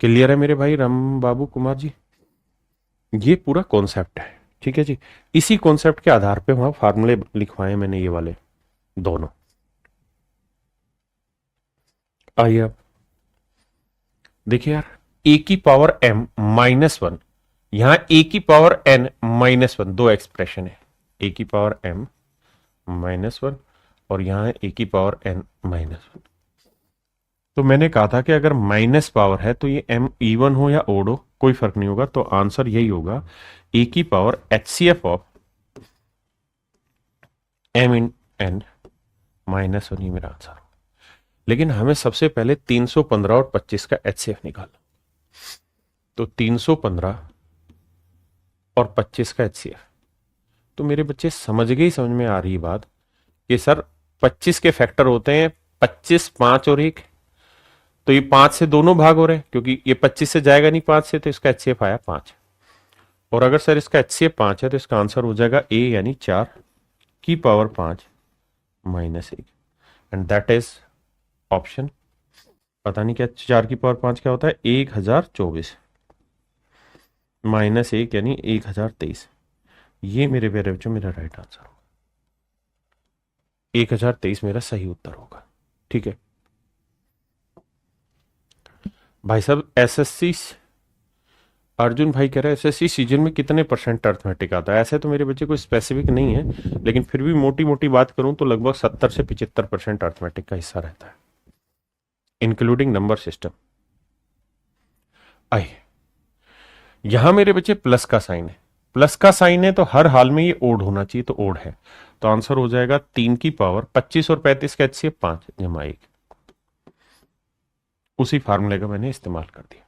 क्लियर है मेरे भाई राम बाबू कुमार जी? ये पूरा कॉन्सेप्ट है, ठीक है जी। इसी कॉन्सेप्ट के आधार पे वहां फार्मूले लिखवाए मैंने, ये वाले दोनों। आइए अब देखिए यार, ए की पावर m माइनस वन, यहां ए की पावर n माइनस वन, दो एक्सप्रेशन है, ए की पावर m माइनस वन और यहां ए की पावर n माइनस वन। तो मैंने कहा था कि अगर माइनस पावर है तो ये m इवन हो या ओड हो कोई फर्क नहीं होगा, तो आंसर यही होगा ए की power HCF of m in n minus one, ये मेरा आंसर। लेकिन हमें सबसे पहले 315 और 25 का एचसीएफ निकालना, तो 315 और 25 का एचसीएफ। तो मेरे बच्चे समझ गए, समझ में आ रही बात कि सर 25 के फैक्टर होते हैं 25, 5 और 1, तो ये 5 से दोनों भाग हो रहे हैं, क्योंकि ये 25 से जाएगा नहीं 5 से, तो इसका एचसीएफ आया 5। और अगर सर इसका एचसीएफ 5 है तो इसका आंसर हो जाएगा ए, यानी 4 की power 5 minus 1, and that is option, पता नहीं क्या 4 की पावर 5 क्या होता है, 1024 माइनस 1 यानी 1023। ये मेरे प्यारे बच्चों मेरा राइट आंसर होगा, 1023 मेरा सही उत्तर होगा। ठीक है भाई साहब, एसएससी अर्जुन भाई कह रहे हैं एसएससी सीजन में कितने परसेंट अर्थमेटिक आता है? ऐसे तो मेरे बच्चे कोई स्पेसिफिक नहीं है, लेकिन फिर भी मोटी मोटी बात करूं तो लगभग 70 से 75% अर्थमेटिक का हिस्सा रहता है, इंक्लूडिंग नंबर सिस्टम। आइए, यहां मेरे बच्चे प्लस का साइन है, प्लस का साइन है तो हर हाल में ये ओड होना चाहिए, तो ओड है, तो आंसर हो जाएगा 3 की पावर 25 और 35 का एचसीएफ 5 जमा 1। उसी फार्मूले का मैंने इस्तेमाल कर दिया,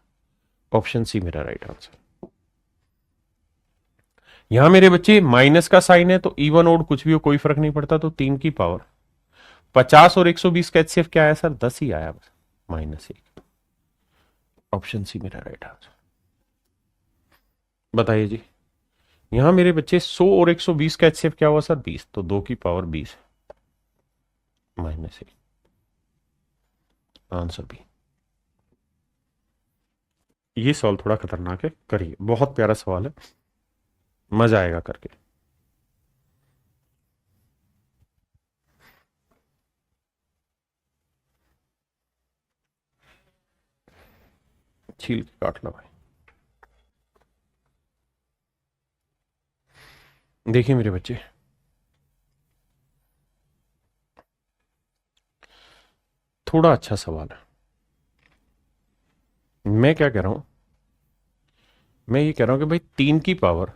ऑप्शन सी मेरा राइट आंसर। यहां मेरे बच्चे माइनस का साइन है तो इवन ओड कुछ भी हो कोई फर्क नहीं पड़ता, तो 3 की पावर 50 और 120 का एचसीएफ क्या आया सर? 10 ही आया बस, माइनस 1। ऑप्शन सी मेरा राइट आंसर। बताइए जी, यहां मेरे बच्चे 100 और 120 का एचसीएफ क्या हुआ सर? 20, तो 2 की पावर 20 माइनस 1, आंसर बी। ये सवाल थोड़ा खतरनाक है, करिए, बहुत प्यारा सवाल है, मजा आएगा करके। छील के काट लो भाई। देखिए मेरे बच्चे, थोड़ा अच्छा सवाल है। मैं क्या कह रहा हूं मैं ये कह रहा हूं कि भाई 3 की पावर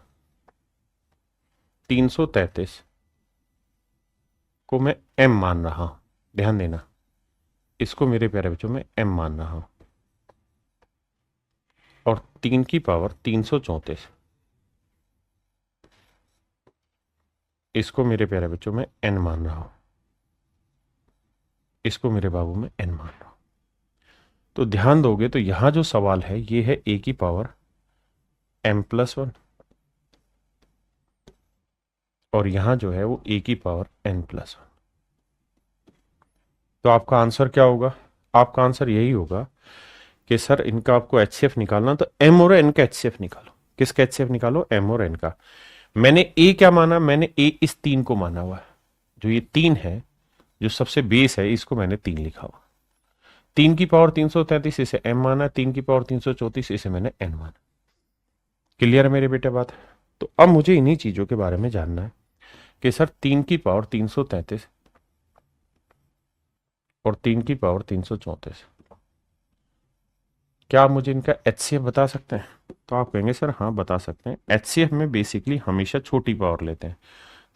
333 को मैं m मान रहा हूं। ध्यान देना, इसको मेरे प्यारे बच्चों में m मान रहा हूं, और 3 की पावर 334 इसको मेरे प्यारे बच्चों में n मान रहा हूं, इसको मेरे बाबू में n मान रहा हूं। तो ध्यान दोगे तो यहां जो सवाल है ये है a की पावर m+1, और यहां जो है वो a की पावर n+1। तो आपका आंसर क्या होगा? आपका आंसर यही होगा कि सर इनका आपको एचसीएफ निकालना, तो m और n का एचसीएफ निकालो। किसका एचसीएफ निकालो? m और n का। मैंने a क्या माना? मैंने a इस 3 को माना हुआ है। जो ये 3 है, जो सबसे बेस है, इसको मैंने 3 लिखा हुआ। 3 की पावर 333 इसे m माना, 3 की पावर 334 इसे मैंने n माना। क्लियर है मेरे बेटे बात? तो अब मुझे इन्हीं चीजों के बारे में जानना है कि सर 3 की पावर 333 और 3 की पावर 334, क्या आप मुझे इनका एचसीएफ बता सकते हैं? तो आप कहेंगे सर हाँ बता सकते हैं। एचसीएफ में बेसिकली हमेशा छोटी पावर लेते हैं।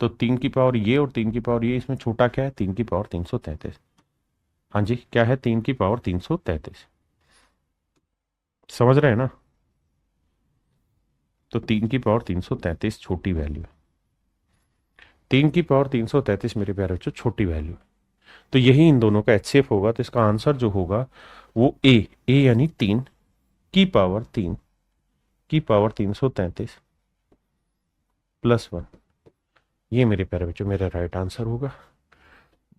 तो 3 की पावर ये और 3 की पावर ये, इसमें छोटा क्या है? 3 की पावर 333। हाँ जी, क्या है? 3 की पावर 333। समझ रहे हैं ना? तो 3 की पावर 333 छोटी वैल्यू है। 3 की पावर 333 मेरे प्यारे बच्चों छोटी वैल्यू है। तो यही इन दोनों का एचसीएफ होगा। तो इसका आंसर जो होगा वो ए यानी 3 की पावर 3 की पावर 333 +1, ये मेरे प्यारे बच्चों मेरा राइट आंसर होगा।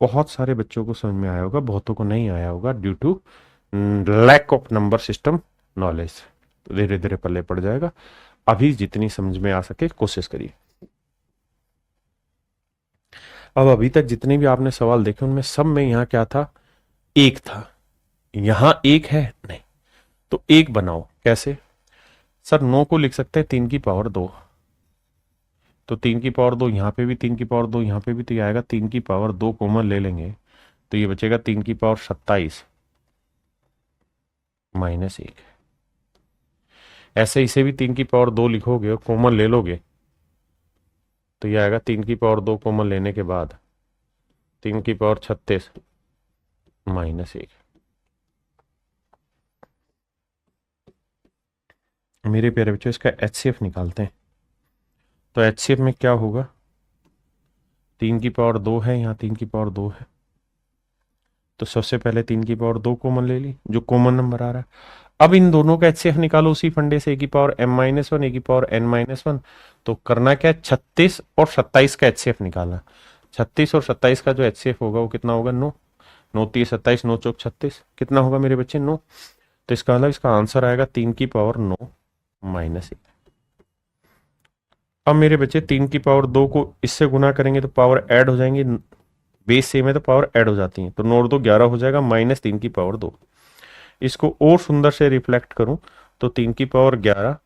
बहुत सारे बच्चों को समझ में आया होगा, बहुतों को नहीं आया होगा due to lack of number system knowledge. तो धीरे धीरे पल्ले पड़ जाएगा। अभी जितनी समझ में आ सके कोशिश करिए। अब अभी तक जितने भी आपने सवाल देखे उनमें सब में यहाँ क्या था? एक था। यहां एक है नहीं, तो एक बनाओ। कैसे? सर 9 को लिख सकते हैं 3 की पावर 2, तो 3 की पावर 2 यहां पे भी, 3 की पावर 2 यहां पे भी, तो ये आएगा 3 की पावर 2 कॉमन ले लेंगे तो ये बचेगा 3 की पावर 27 -1। ऐसे इसे भी 3 की पावर 2 लिखोगे और कॉमन ले लोगे तो ये आएगा 3 की पावर 2 कॉमन लेने के बाद 3 की पावर 36 -1। मेरे प्यारे बच्चों इसका एचसीएफ निकालते हैं। तो एचसीएफ में क्या होगा? 3 की पावर 2 है, यहाँ 3 की पावर 2 है, तो सबसे पहले 3 की पावर 2 कॉमन ले ली, जो कॉमन नंबर आ रहा है। अब इन दोनों का एचसीएफ निकालो उसी फंडे से, ए की पावर m-1 ए की पावर n-1। तो करना क्या है? 36 और 27 का एचसीएफ निकालना। 36 और 27 का जो एचसीएफ होगा वो कितना होगा? 9। 9 3 27, 9 चौक 36, कितना होगा मेरे बच्चे? 9। तो इसका मतलब इसका आंसर आएगा 3 की पावर 9 -1। अब मेरे बच्चे 3 की पावर 2 को इससे गुना करेंगे तो पावर ऐड हो जाएंगी। बेस सेम है तो पावर ऐड हो जाती है, तो 9 और 2 11 हो जाएगा, -3 की पावर 2। इसको और सुंदर से रिफ्लेक्ट करूं तो 3 की पावर 11,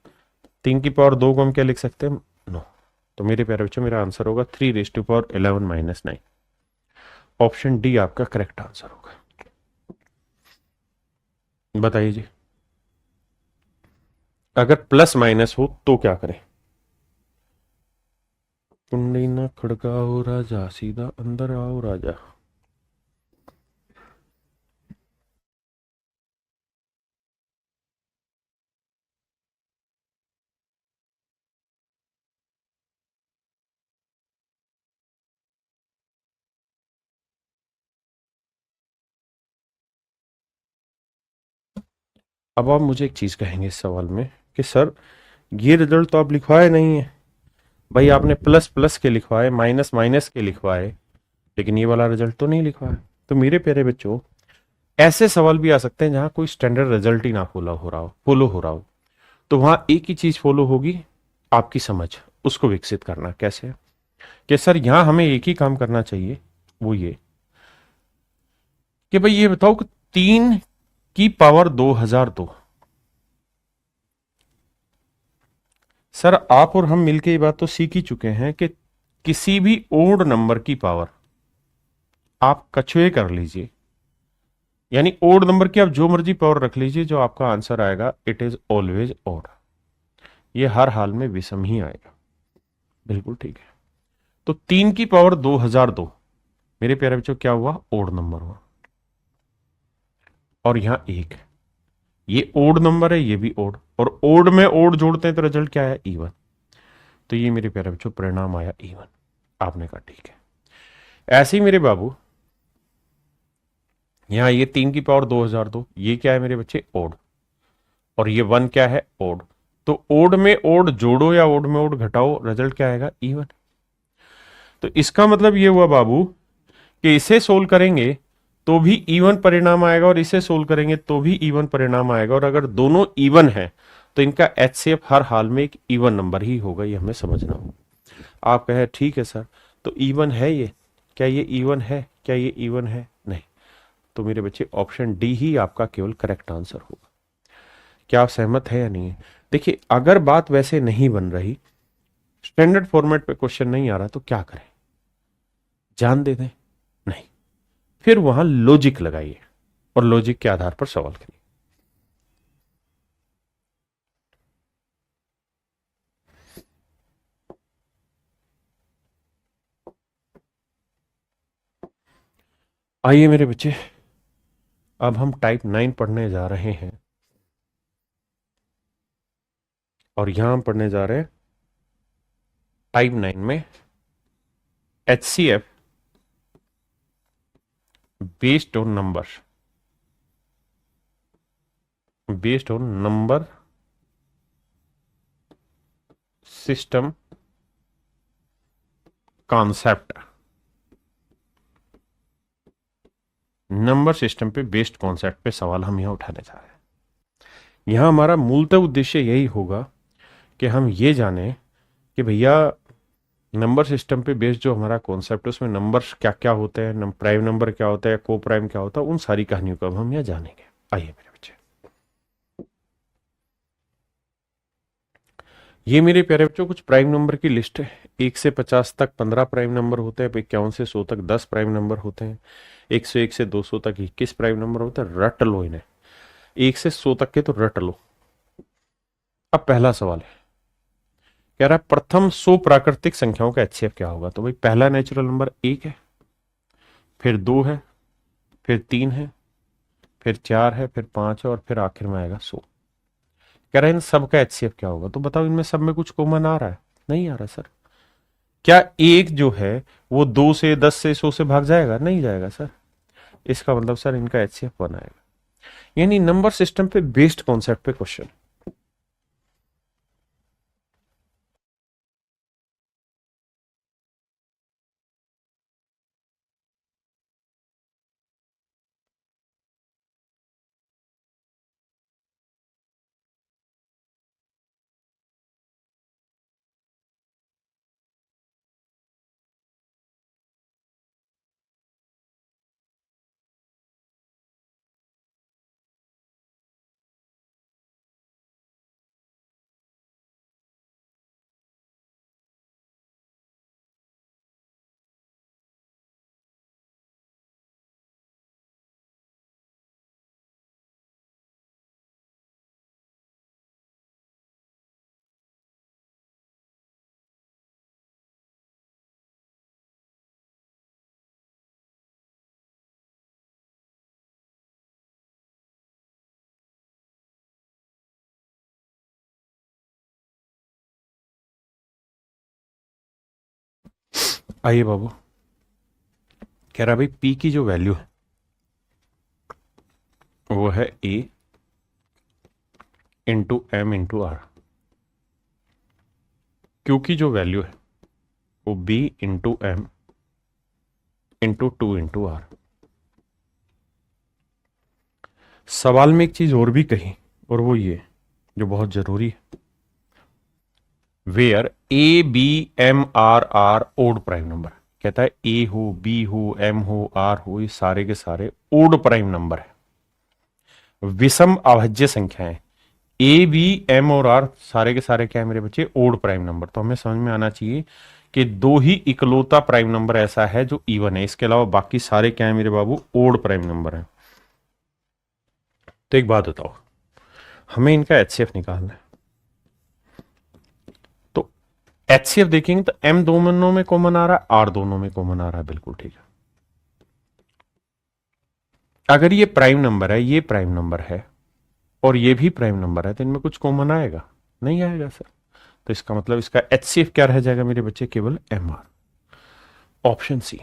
3 की पावर 2 को हम क्या लिख सकते हैं? 9। तो मेरे प्यारे बच्चों मेरा आंसर होगा 3 - 9। ऑप्शन डी आपका करेक्ट आंसर होगा। बताइए जी, अगर प्लस माइनस हो तो क्या करें? कुंडी न खड़काओ राजा, सीधा अंदर आओ राजा। अब आप मुझे एक चीज कहेंगे इस सवाल में कि सर ये रिजल्ट तो आप लिखवाए नहीं है। भाई आपने प्लस प्लस के लिखवाए, माइनस माइनस के लिखवाए, लेकिन ये वाला रिजल्ट तो नहीं लिखवाया। तो मेरे प्यारे बच्चों ऐसे सवाल भी आ सकते हैं जहां कोई स्टैंडर्ड रिजल्ट ही ना फॉलो हो रहा हो। तो वहां एक ही चीज फॉलो होगी, आपकी समझ, उसको विकसित करना। कैसे? कि सर यहां हमें एक ही काम करना चाहिए, वो ये कि भाई ये बताओ कि 3 की पावर 2002। सर आप और हम मिलकर ये बात तो सीख ही चुके हैं कि किसी भी ओड नंबर की पावर आप कछुए कर लीजिए, यानी ओड नंबर की आप जो मर्जी पावर रख लीजिए, जो आपका आंसर आएगा इट इज ऑलवेज ओड। ये हर हाल में विषम ही आएगा। बिल्कुल ठीक है। तो 3 की पावर 2002 मेरे प्यारे बच्चों क्या हुआ? ओड नंबर हुआ। और यहां 1, ये ओड नंबर है, ये भी ओड, और ओड में ओड जोड़ते हैं तो रिजल्ट क्या आया? इवन। तो ये मेरे प्यारे बच्चों परिणाम आया इवन। आपने कहा ठीक है। ऐसे ही मेरे बाबू यहां ये 3 की पावर 2002, ये क्या है मेरे बच्चे? ओड। और ये 1 क्या है? ओड। तो ओड में ओड जोड़ो या ओड में ओड घटाओ, रिजल्ट क्या आएगा? इवन। तो इसका मतलब ये हुआ बाबू कि इसे सोल्व करेंगे तो भी इवन परिणाम आएगा, और इसे सोल्व करेंगे तो भी इवन परिणाम आएगा। और अगर दोनों इवन है तो इनका एचसीएफ हर हाल में एक इवन नंबर ही होगा, ये हमें समझना होगा। आप कहे ठीक है सर, तो इवन है ये, क्या ये इवन है? क्या ये इवन है? नहीं। तो मेरे बच्चे ऑप्शन डी ही आपका केवल करेक्ट आंसर होगा। क्या आप सहमत है या नहीं है? देखिए, अगर बात वैसे नहीं बन रही, स्टैंडर्ड फॉर्मेट पे क्वेश्चन नहीं आ रहा, तो क्या करें? जान दे दें? नहीं, फिर वहां लॉजिक लगाइए और लॉजिक के आधार पर सवाल करिए। आइए मेरे बच्चे, अब हम टाइप 9 पढ़ने जा रहे हैं, और यहां हम पढ़ने जा रहे हैं टाइप 9 में HCF based on number, based on number system concept. Number system पे बेस्ड कॉन्सेप्ट पे सवाल हम यहां उठाने जा रहे हैं। यहां हमारा मूलतः उद्देश्य यही होगा कि हम ये जाने कि भैया नंबर सिस्टम पे बेस्ड जो हमारा कॉन्सेप्ट है उसमें नंबर्स क्या क्या होते हैं, प्राइम नंबर क्या होता है, को प्राइम क्या होता है, उन सारी कहानियों को अब हम यहां जानेंगे। आइए मेरे बच्चे, ये मेरे प्यारे बच्चों कुछ प्राइम नंबर की लिस्ट है। 1 से 50 तक 15 प्राइम नंबर होते हैं, 51 से 100 तक 10 प्राइम नंबर होते हैं, 101 से 200 तक 21 प्राइम नंबर होते हैं। रट लो इन्हें, 1 से 100 तक के तो रट लो। अब पहला सवाल है, कह रहा है प्रथम 100 प्राकृतिक संख्याओं का एचसीएफ क्या होगा? तो भाई पहला नेचुरल नंबर 1 है, फिर 2 है, फिर 3 है, फिर 4 है, फिर 5 है, और फिर आखिर में आएगा 100। कह रहे हैं इन सब का एचसीएफ क्या होगा? तो बताओ इनमें सब में कुछ कॉमन आ रहा है? नहीं आ रहा सर। क्या एक जो है वो 2 से 10 से 100 से भाग जाएगा? नहीं जाएगा सर। इसका मतलब सर इनका एचसीएफ 1 आएगा। यानी नंबर सिस्टम पे बेस्ड कॉन्सेप्ट पे क्वेश्चन। आइए बाबू, कह रहा भाई पी की जो वैल्यू है वो है A into M into R, Q की जो वैल्यू है वो B into M into 2 into R. सवाल में एक चीज और भी कही, और वो ये जो बहुत जरूरी है, where A B M R are odd prime number. कहता है ए हो, बी हो, एम हो, आर हो, ये सारे के सारे ओड प्राइम नंबर है, विषम अभाज्य संख्याएं। ए बी एम और आर सारे के सारे क्या है मेरे बच्चे? Odd prime number. तो हमें समझ में आना चाहिए कि दो ही इकलौता प्राइम नंबर ऐसा है जो इवन है, इसके अलावा बाकी सारे क्या है मेरे बाबू? ओड प्राइम नंबर है। तो एक बात बताओ, हमें इनका एचसीएफ निकालना है। एचसीएफ देखेंगे तो एम दोनों में कॉमन आ रहा है, आर दोनों में कॉमन आ रहा है, बिल्कुल ठीक है। अगर ये प्राइम नंबर है, ये प्राइम नंबर है और ये भी प्राइम नंबर है, तो इनमें कुछ कॉमन आएगा? नहीं आएगा सर। तो इसका मतलब इसका एचसीएफ क्या रह जाएगा मेरे बच्चे? केवल एमआर। Option C.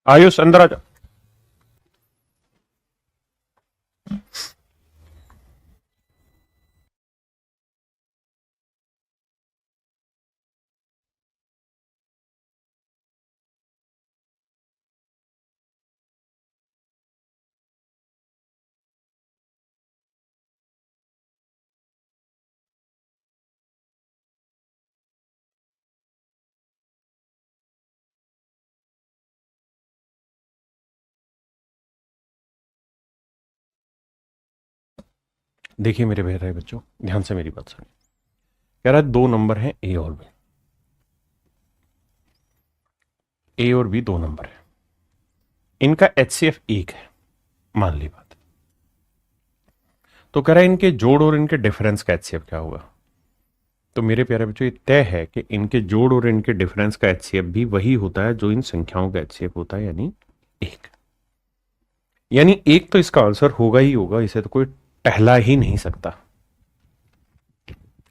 आयुष अंदर आ जा। देखिए मेरे प्यारे बच्चों, ध्यान से मेरी बात सुनिए। कह रहा है दो नंबर हैं ए और बी। ए और बी दो नंबर है, इनका एचसीएफ एक है, मान ली बात। तो कह रहा है इनके जोड़ और इनके डिफरेंस का एचसीएफ क्या होगा? तो मेरे प्यारे बच्चों, ये तय है कि इनके जोड़ और इनके डिफरेंस का एचसीएफ भी वही होता है जो इन संख्याओं का एचसीएफ होता है, यानी एक। यानी एक तो इसका आंसर होगा ही होगा, इसे तो कोई टहला ही नहीं सकता,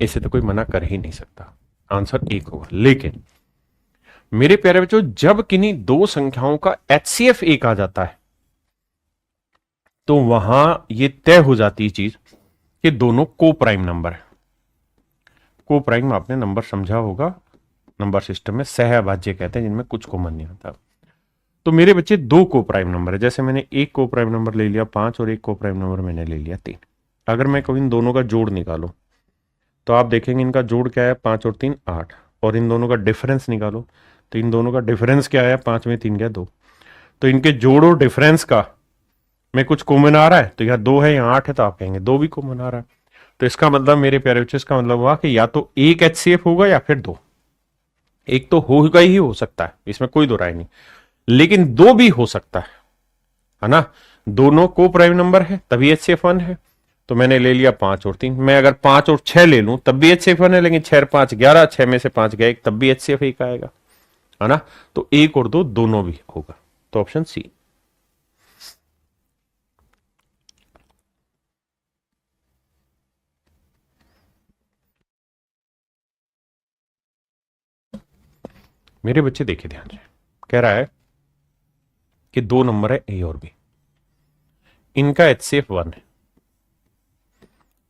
इसे तो कोई मना कर ही नहीं सकता। आंसर एक होगा। लेकिन मेरे प्यारे बच्चों, जब किन्हीं दो संख्याओं का एचसीएफ एक आ जाता है तो वहां यह तय हो जाती है चीज कि दोनों को प्राइम नंबर है। को प्राइम आपने नंबर समझा होगा, नंबर सिस्टम में सहअभाज्य कहते हैं जिनमें कुछ कॉमन नहीं आता। तो मेरे बच्चे दो को प्राइम नंबर है, जैसे मैंने एक को प्राइम नंबर ले लिया 5 और एक को प्राइम नंबर मैंने ले लिया 3। अगर मैं कहूं इन दोनों का जोड़ निकालो तो आप देखेंगे इनका जोड़ क्या है, 5 और 3 8, और इन दोनों का डिफरेंस निकालो तो इन दोनों का डिफरेंस क्या है, 5 में 3 गया 2। तो इनके जोड़ और डिफरेंस का में कुछ कॉमन आ रहा है, तो यहाँ 2 है यहाँ 8 है, तो आप कहेंगे 2 भी कॉमन आ रहा है। तो इसका मतलब मेरे प्यारे बच्चे, इसका मतलब हुआ कि या तो एक एचसीएफ होगा या फिर दो। एक तो होगा ही हो सकता है, इसमें कोई दो राय नहीं, लेकिन दो भी हो सकता है ना। दोनों को प्राइम नंबर है तभी एचसीएफ 1 है। तो मैंने ले लिया 5 और 3, मैं अगर 5 और 6 ले लूं तब भी एचसीएफ 1 है, लेकिन 6 5 11, 6 में से 5 गया 1, तब भी एचसीएफ 1 आएगा, है ना। तो एक और दो दोनों भी होगा, तो ऑप्शन सी। मेरे बच्चे देखिए ध्यान से, कह रहा है कि दो नंबर है ए और बी, इनका एचसीएफ 1 है,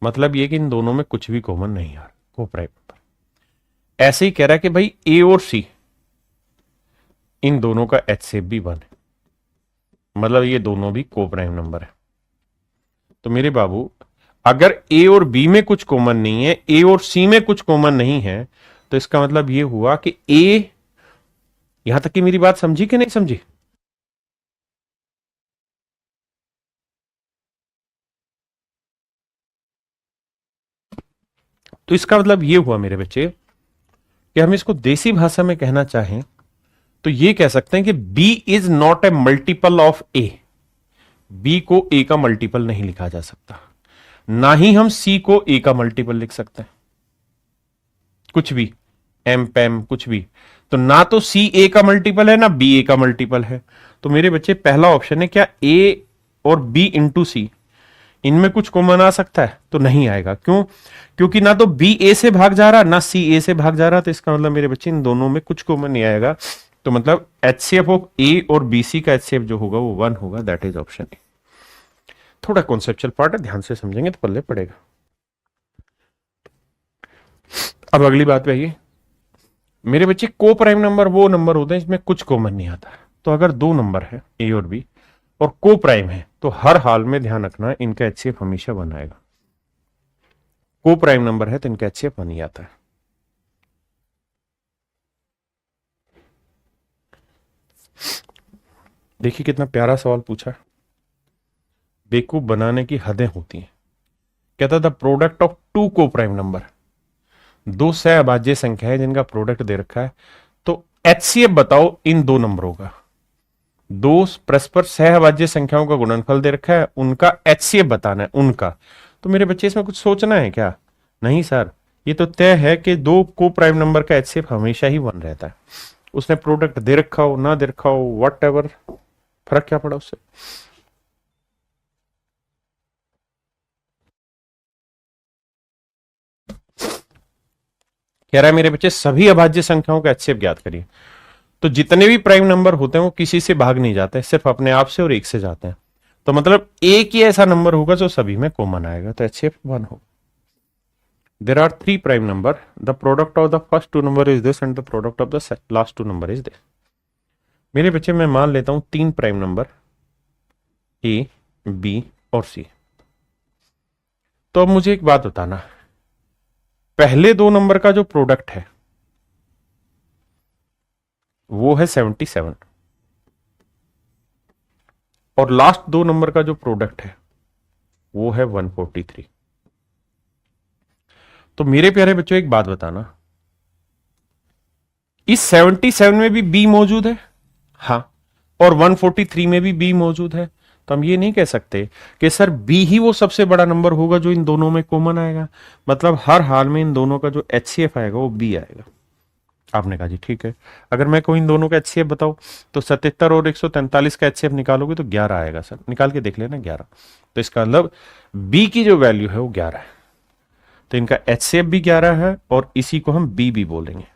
मतलब ये कि इन दोनों में कुछ भी कॉमन नहीं आ रहा, को प्राइम नंबर। ऐसे ही कह रहा है कि भाई ए और सी, इन दोनों का एचसीएफ भी 1 है, मतलब ये दोनों भी को प्राइम नंबर है। तो मेरे बाबू, अगर ए और बी में कुछ कॉमन नहीं है, ए और सी में कुछ कॉमन नहीं है, तो इसका मतलब ये हुआ कि ए, यहां तक कि मेरी बात समझी कि नहीं समझी? तो इसका मतलब ये हुआ मेरे बच्चे कि हम इसको देसी भाषा में कहना चाहें तो ये कह सकते हैं कि B is not a multiple of A. B को ए का मल्टीपल नहीं लिखा जा सकता, ना ही हम सी को ए का मल्टीपल लिख सकते हैं, कुछ भी एम पैम कुछ भी। तो ना तो सी ए का मल्टीपल है ना बी ए का मल्टीपल है। तो मेरे बच्चे पहला ऑप्शन है, क्या ए और बी इंटू सी इनमें कुछ कॉमन आ सकता है? तो नहीं आएगा। क्यों? क्योंकि ना तो बी ए से भाग जा रहा ना सी ए से भाग जा रहा, तो इसका मतलब मेरे बच्चे इन दोनों में कुछ कॉमन नहीं आएगा। तो मतलब एचसीएफ ऑफ ए और बी सी का एचसीएफ जो होगा वो 1 होगा, दैट इज ऑप्शन ए। थोड़ा कॉन्सेप्चुअल पार्ट है, ध्यान से समझेंगे तो पल्ले पड़ेगा। अब अगली बात पे आइए, मेरे बच्चे को प्राइम नंबर वो नंबर होते हैं जिसमें कुछ कॉमन नहीं आता। तो अगर दो नंबर है ए और बी और को प्राइम है तो हर हाल में ध्यान रखना इनका एचसीएफ हमेशा वन आएगा। को प्राइम नंबर है तो इनका एचसीएफ वन ही आता है। देखिए कितना प्यारा सवाल पूछा है। बेवकूफ बनाने की हदें होती हैं। कहता था प्रोडक्ट ऑफ टू को प्राइम नंबर, दो सहअभाज्य संख्या है जिनका प्रोडक्ट दे रखा है, तो एचसीएफ बताओ इन दो नंबरों का। दो परस्पर सहअभाज्य संख्याओं का गुणनफल दे रखा है, उनका एचसीएफ बताना है उनका। तो मेरे बच्चे इसमें कुछ सोचना है क्या? नहीं सर, ये तो तय है कि दो को प्राइम नंबर का एचसीएफ हमेशा ही वन रहता है। उसने प्रोडक्ट दे रखा हो ना दे रखा हो वट एवर, फर्क क्या पड़ा उससे। कह रहा है मेरे बच्चे सभी अभाज्य संख्याओं का एचसीएफ ज्ञात करिए। तो जितने भी प्राइम नंबर होते हैं वो किसी से भाग नहीं जाते, सिर्फ अपने आप से और एक से जाते हैं। तो मतलब एक ही ऐसा नंबर होगा जो सभी में कॉमन आएगा, तो एचसीएफ वन होगा। There are three prime number, the product of the first two number is this and the product of the last two number is this. मेरे बच्चे मैं मान लेता हूं तीन प्राइम नंबर ए बी और सी। तो अब मुझे एक बात बताना, पहले दो नंबर का जो प्रोडक्ट है वो है 77 और लास्ट दो नंबर का जो प्रोडक्ट है वो है 143। तो मेरे प्यारे बच्चों एक बात बताना, इस 77 में भी बी मौजूद है, हाँ, और 143 में भी बी मौजूद है। तो हम ये नहीं कह सकते कि सर बी ही वो सबसे बड़ा नंबर होगा जो इन दोनों में कॉमन आएगा। मतलब हर हाल में इन दोनों का जो एचसीएफ आएगा वो बी आएगा। आपने कहा जी ठीक है। अगर मैं कोई इन दोनों का एचसीएफ बताऊं तो 77 और 143 का एचसीएफ निकालोगे तो 11 आएगा। सर निकाल के देख लेना 11। तो इसका मतलब बी की जो वैल्यू है वो 11 है, तो इनका एचसीएफ भी 11 है और इसी को हम बी भी बोलेंगे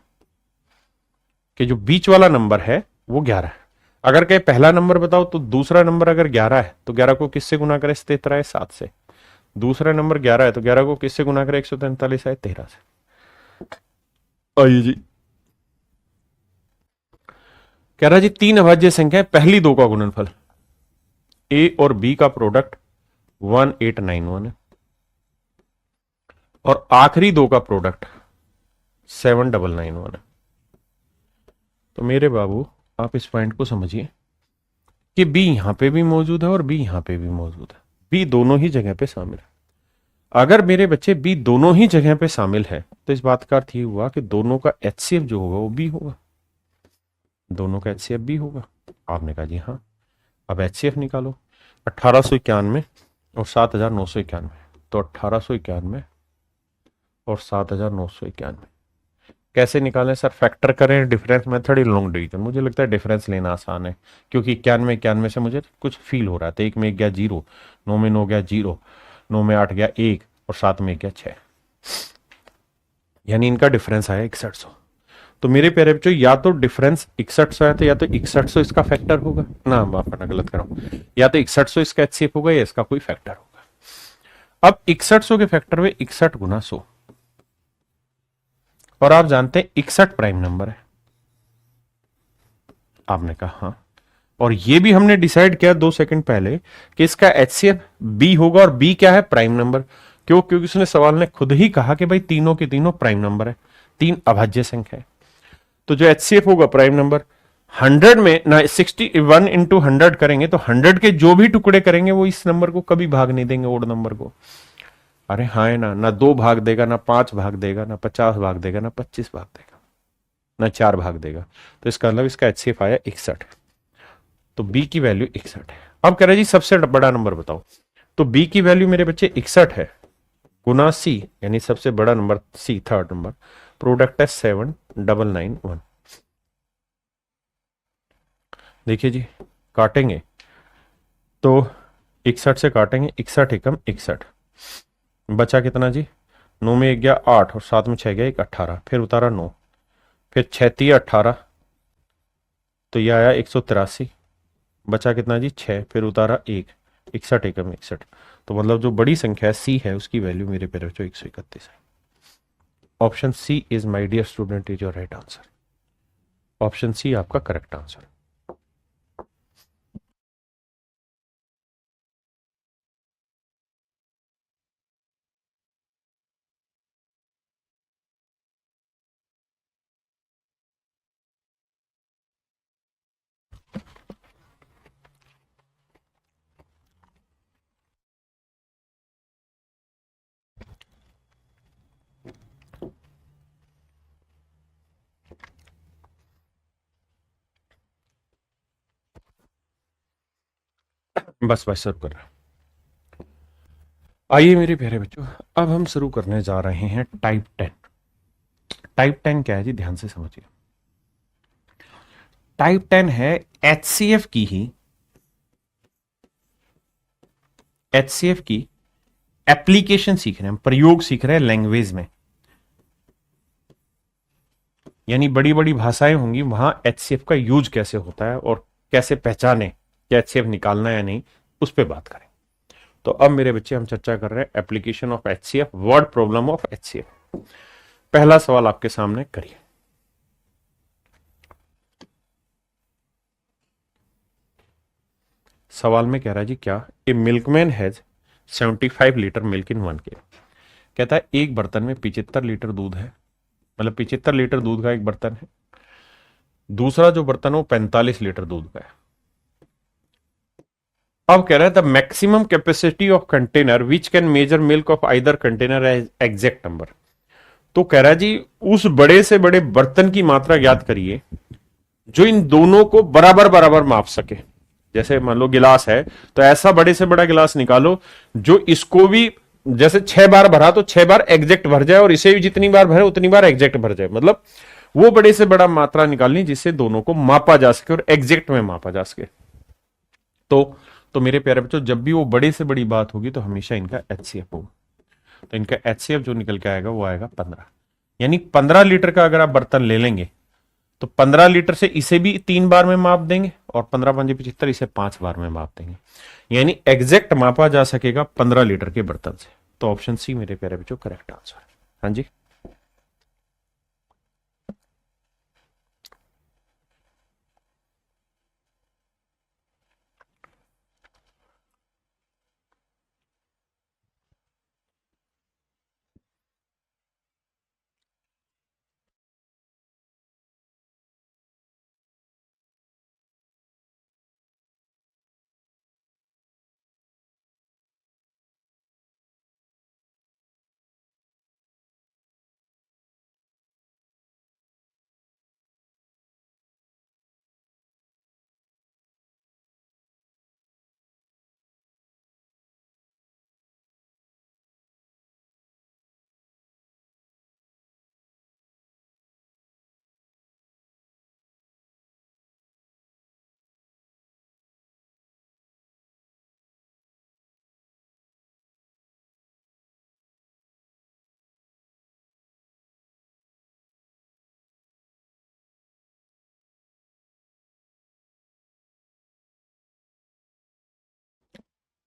कि जो बीच वाला नंबर है वो 11 है। अगर कहे पहला नंबर बताओ तो दूसरा नंबर अगर 11 है तो 11 को किससे गुना करें? 73 है 7 से। दूसरा नंबर 11 है तो 11 को किससे गुना करें? 143 है 13 से। आइए जी, कह रहा जी तीन अभाज्य संख्या है, पहली दो का गुणनफल ए और बी का प्रोडक्ट 1891 है और आखिरी दो का प्रोडक्ट 7991 है। तो मेरे बाबू आप इस पॉइंट को समझिए कि बी यहां पे भी मौजूद है और बी यहां पे भी मौजूद है। बी दोनों ही जगह पे शामिल है। अगर मेरे बच्चे बी दोनों ही जगह पे शामिल है तो इस बात का अर्थ ये हुआ कि दोनों का एचसीएफ जो होगा वो बी होगा, दोनों का एचसीएफ बी होगा। आपने कहा जी हाँ। अब एचसीएफ निकालो, 1891 और 7991, तो 1891 और 7991 कैसे निकालें? सर फैक्टर करें, डिफरेंस मेथड ही लॉन्ग डिवीजन। मुझे लगता है डिफरेंस लेना आसान है क्योंकि 91 से मुझे कुछ फील हो रहा था। एक में एक गया 0, 9 में 9 गया 0, 9 में 8 गया 1 और 7 में गया 6, यानी इनका डिफरेंस आया 6100। तो मेरे प्यारे बच्चों या तो डिफरेंस 6100 आया था या तो 6100 इसका फैक्टर होगा ना, माफ करना गलत कर रहा हूं, या तो 6100 इसका एचसीएफ होगा या इसका कोई फैक्टर होगा। अब 6100 के फैक्टर में 61 गुना 100, और आप जानते हैं 61 प्राइम नंबर है। आपने कहा हाँ, और ये भी हमने डिसाइड किया 2 सेकंड पहले कि इसका एचसीएफ बी होगा, और बी क्या है? Prime number. क्यों? क्योंकि उसने सवाल ने खुद ही कहा कि भाई तीनों के तीनों प्राइम नंबर है, तीन अभाज्य संख्या है। तो जो एचसीएफ होगा प्राइम नंबर 100 में ना 61 इंटू 100 करेंगे तो 100 के जो भी टुकड़े करेंगे वो इस नंबर को कभी भाग नहीं देंगे, ओड नंबर को। अरे हाँ है ना, 2 भाग देगा, ना 5 भाग देगा, ना 50 भाग देगा, ना 25 भाग देगा, ना 4 भाग देगा। तो इसका मतलब इसका एचसीएफ आया 61। तो बी की वैल्यू 61 है। अब कह रहे जी सबसे बड़ा नंबर बताओ, तो बी की वैल्यू मेरे बच्चे 61 है गुना सी, यानी सबसे बड़ा number C, third number, product है 7991। देखिए जी काटेंगे तो 61 से काटेंगे, 61 एकम 61, बचा कितना जी? 9 में 1 गया 8 और 7 में 6 गया 1, 18, फिर उतारा 9, फिर 6 18, तो यह आया 183, बचा कितना जी? 6, फिर उतारा 1, 61 एकम 61। तो मतलब जो बड़ी संख्या सी है उसकी वैल्यू मेरे पेरे बच्चों 131 है। Option C is my dear student is your right answer. Option C आपका करेक्ट आंसर। बस बस सर्व कर रहा हूं। आइए मेरे प्यारे बच्चों, अब हम शुरू करने जा रहे हैं टाइप 10। टाइप 10 क्या है जी, ध्यान से समझिए। टाइप 10 है एचसीएफ की ही, एचसीएफ की एप्लीकेशन सीख रहे हैं, प्रयोग सीख रहे हैं लैंग्वेज में। यानी बड़ी बड़ी भाषाएं होंगी, वहां एचसीएफ का यूज कैसे होता है और कैसे पहचाने कि एचसीएफ निकालना है या नहीं, उस पर बात करें। तो अब मेरे बच्चे हम चर्चा कर रहे हैं application of HCF, word problem of HCF. पहला सवाल आपके सामने करिए। सवाल में कह रहा है जी क्या, a milkman has 75 litre milk in 1 के। कहता है एक बर्तन में 75 लीटर दूध है, मतलब 75 लीटर दूध का एक बर्तन है। दूसरा जो बर्तन है वो 45 लीटर दूध का है। अब कह रहा है the maximum capacity of container which can measure milk of either container as exact number. तो कह रहा है जी उस बड़े से बड़े बर्तन की मात्रा ज्ञात करिए जो इन दोनों को बराबर बराबर माप सके। जैसे मान लो गिलास है, तो ऐसा बड़े से बड़ा गिलास निकालो जो इसको भी जैसे 6 बार भरा तो 6 बार एग्जैक्ट भर जाए, और इसे भी जितनी बार भरे उतनी बार एग्जैक्ट भर जाए। मतलब वो बड़े से बड़ा मात्रा निकालनी जिससे दोनों को मापा जा सके और एग्जैक्ट में मापा जा सके। तो मेरे प्यारे बच्चों, जब भी वो बड़े से बड़ी बात होगी तो हमेशा इनका एचसीएफ होगा। तो इनका एचसीएफ जो निकल के आएगा वो आएगा 15। यानी 15 लीटर का अगर आप बर्तन ले लेंगे तो 15 लीटर से इसे भी 3 बार में माप देंगे और 15 पंजे 75 इसे 5 बार में माप देंगे। यानी एग्जैक्ट मापा जा सकेगा 15 लीटर के बर्तन से। तो ऑप्शन सी मेरे प्यारे बच्चों करेक्ट आंसर है। हाँ जी,